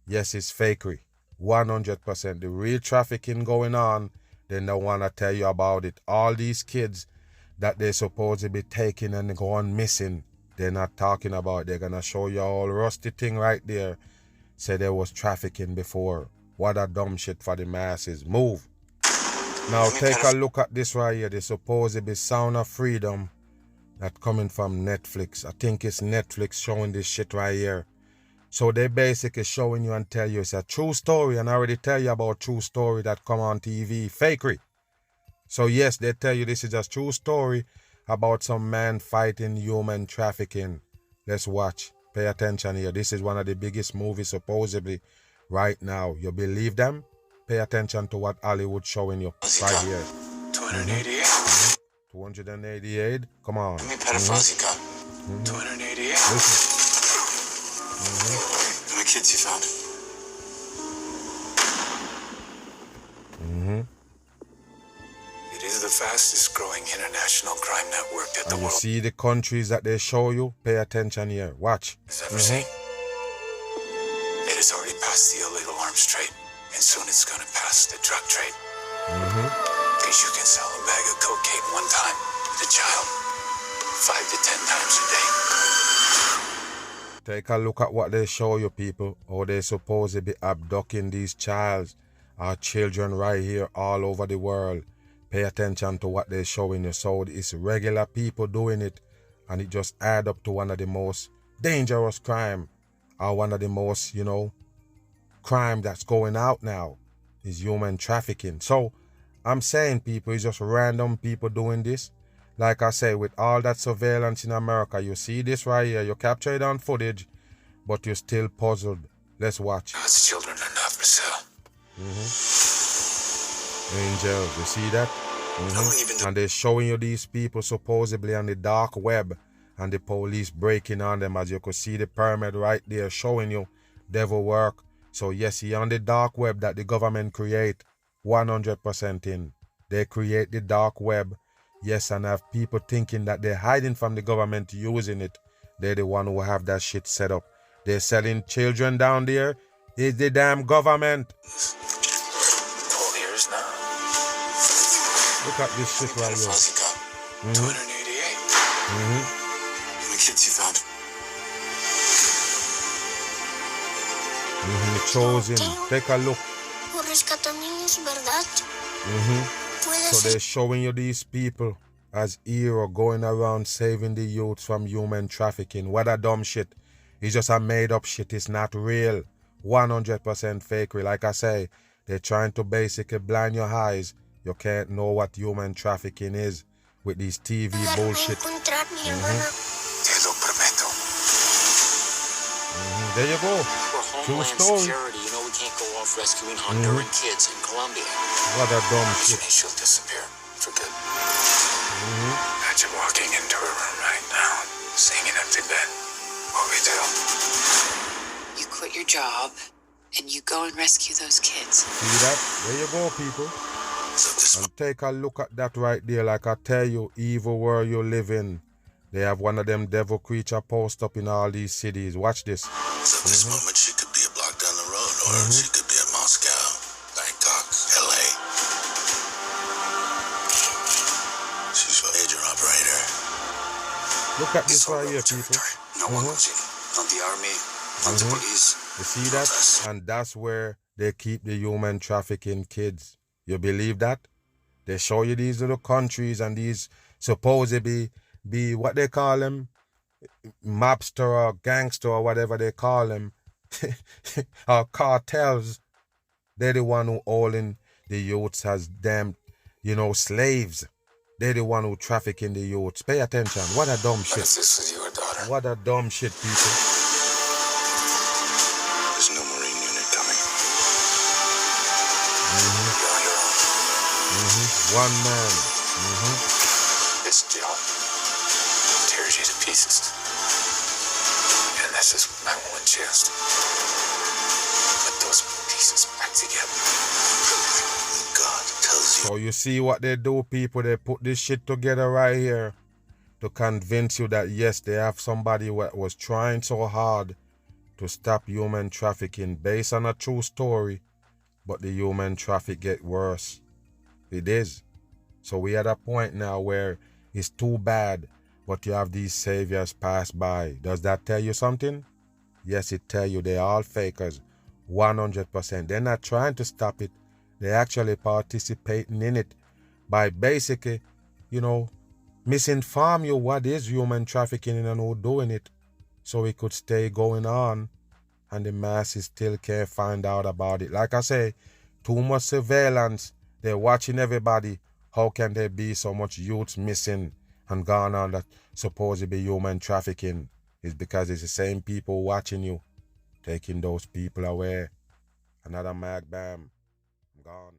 yes, it's fakery. 100%. The real trafficking going on, they don't want to tell you about it. All these kids that they're supposed to be taking and going missing, they're not talking about. They're going to show you all rusty thing right there. Say there was trafficking before. What a dumb shit for the masses. Move. Now take a look at this right here. The supposed be Sound of Freedom that coming from Netflix. I think it's Netflix showing this shit right here. So they basically showing you and tell you it's a true story. And I already tell you about true story that come on TV. Fakery. So yes, they tell you this is a true story about some man fighting human trafficking. Let's watch. Pay attention here. This is one of the biggest movies supposedly right now. You believe them? Pay attention to what Hollywood showing you right here. 288. 288. Come on. 288. Listen. How many kids you found? It is the fastest growing international crime network that the And you world see the countries that they show you? Pay attention here. Watch. has ever seen. It has already passed the illegal arms trade, and soon it's going to pass the drug trade. Because you can sell a bag of cocaine one time to a child 5 to 10 times a day. Take a look at what they show you, people. How they supposed to be abducting these our children right here all over the world. Pay attention to what they're showing you. So it's regular people doing it, and it just add up to one of the most dangerous crime, or one of the most, crime that's going out now is human trafficking. So I'm saying, people, it's just random people doing this. Like I say, with all that surveillance in America, you see this right here, you capture it on footage, but you're still puzzled. Let's watch. God's children are not for sale. Angels, you see that? And they're showing you these people supposedly on the dark web, and the police breaking on them, as you could see the pyramid right there showing you devil work. So yes, he on the dark web that the government create 100% in. They create the dark web, yes, and have people thinking that they're hiding from the government using it. They're the one who have that shit set up. They're selling children down there. It's the damn government. 12 years now. Look at this shit right here. 288. How many kids you found? Chosen. Take a look. So they're showing you these people as hero going around saving the youth from human trafficking. What a dumb shit. It's just a made up shit. It's not real. 100% fakery. Like I say, they're trying to basically blind your eyes. You can't know what human trafficking is with these TV bullshit. There you go. For True Homeland story. Security, we can't go off rescuing Honduran kids in Colombia. What a dumb shit. She'll disappear for good. Imagine walking into her room right now, seeing an empty bed. What we do? You quit your job and you go and rescue those kids. See that? There you go, people. And take a look at that right there. Like I tell you, evil world you live in. They have one of them devil creature post up in all these cities. Watch this. So this moment she could be a block down the road, or she could be at Moscow, Bangkok, LA. She's a major operator. Look at this right here, people. No one goes in. Not the army, not the police. You see that? And that's where they keep the human trafficking kids. You believe that? They show you these little countries and these supposedly be what they call them, mobster or gangster or whatever they call them, or cartels. They're the one who holding the youths as damn, slaves. They're the one who trafficking the youths. Pay attention. What a dumb shit. What is this with your daughter? What a dumb shit, people. There's no Marine unit coming. One man. This job tears you to pieces. And that's just my one chance. Put those pieces back together. God tells you. So you see what they do, people? They put this shit together right here to convince you that yes, they have somebody who was trying so hard to stop human trafficking based on a true story, but the human traffic get worse. It is. So we at a point now where it's too bad, but you have these saviors pass by. Does that tell you something? Yes, it tell you they're all fakers, 100%. They're not trying to stop it. They're actually participating in it by basically, misinform you what is human trafficking and who doing it, so it could stay going on, and the masses still can't find out about it. Like I say, too much surveillance. They're watching everybody. How can there be so much youths missing and gone on that supposed to be human trafficking? It's because it's the same people watching you, taking those people away. Another mag bam, gone.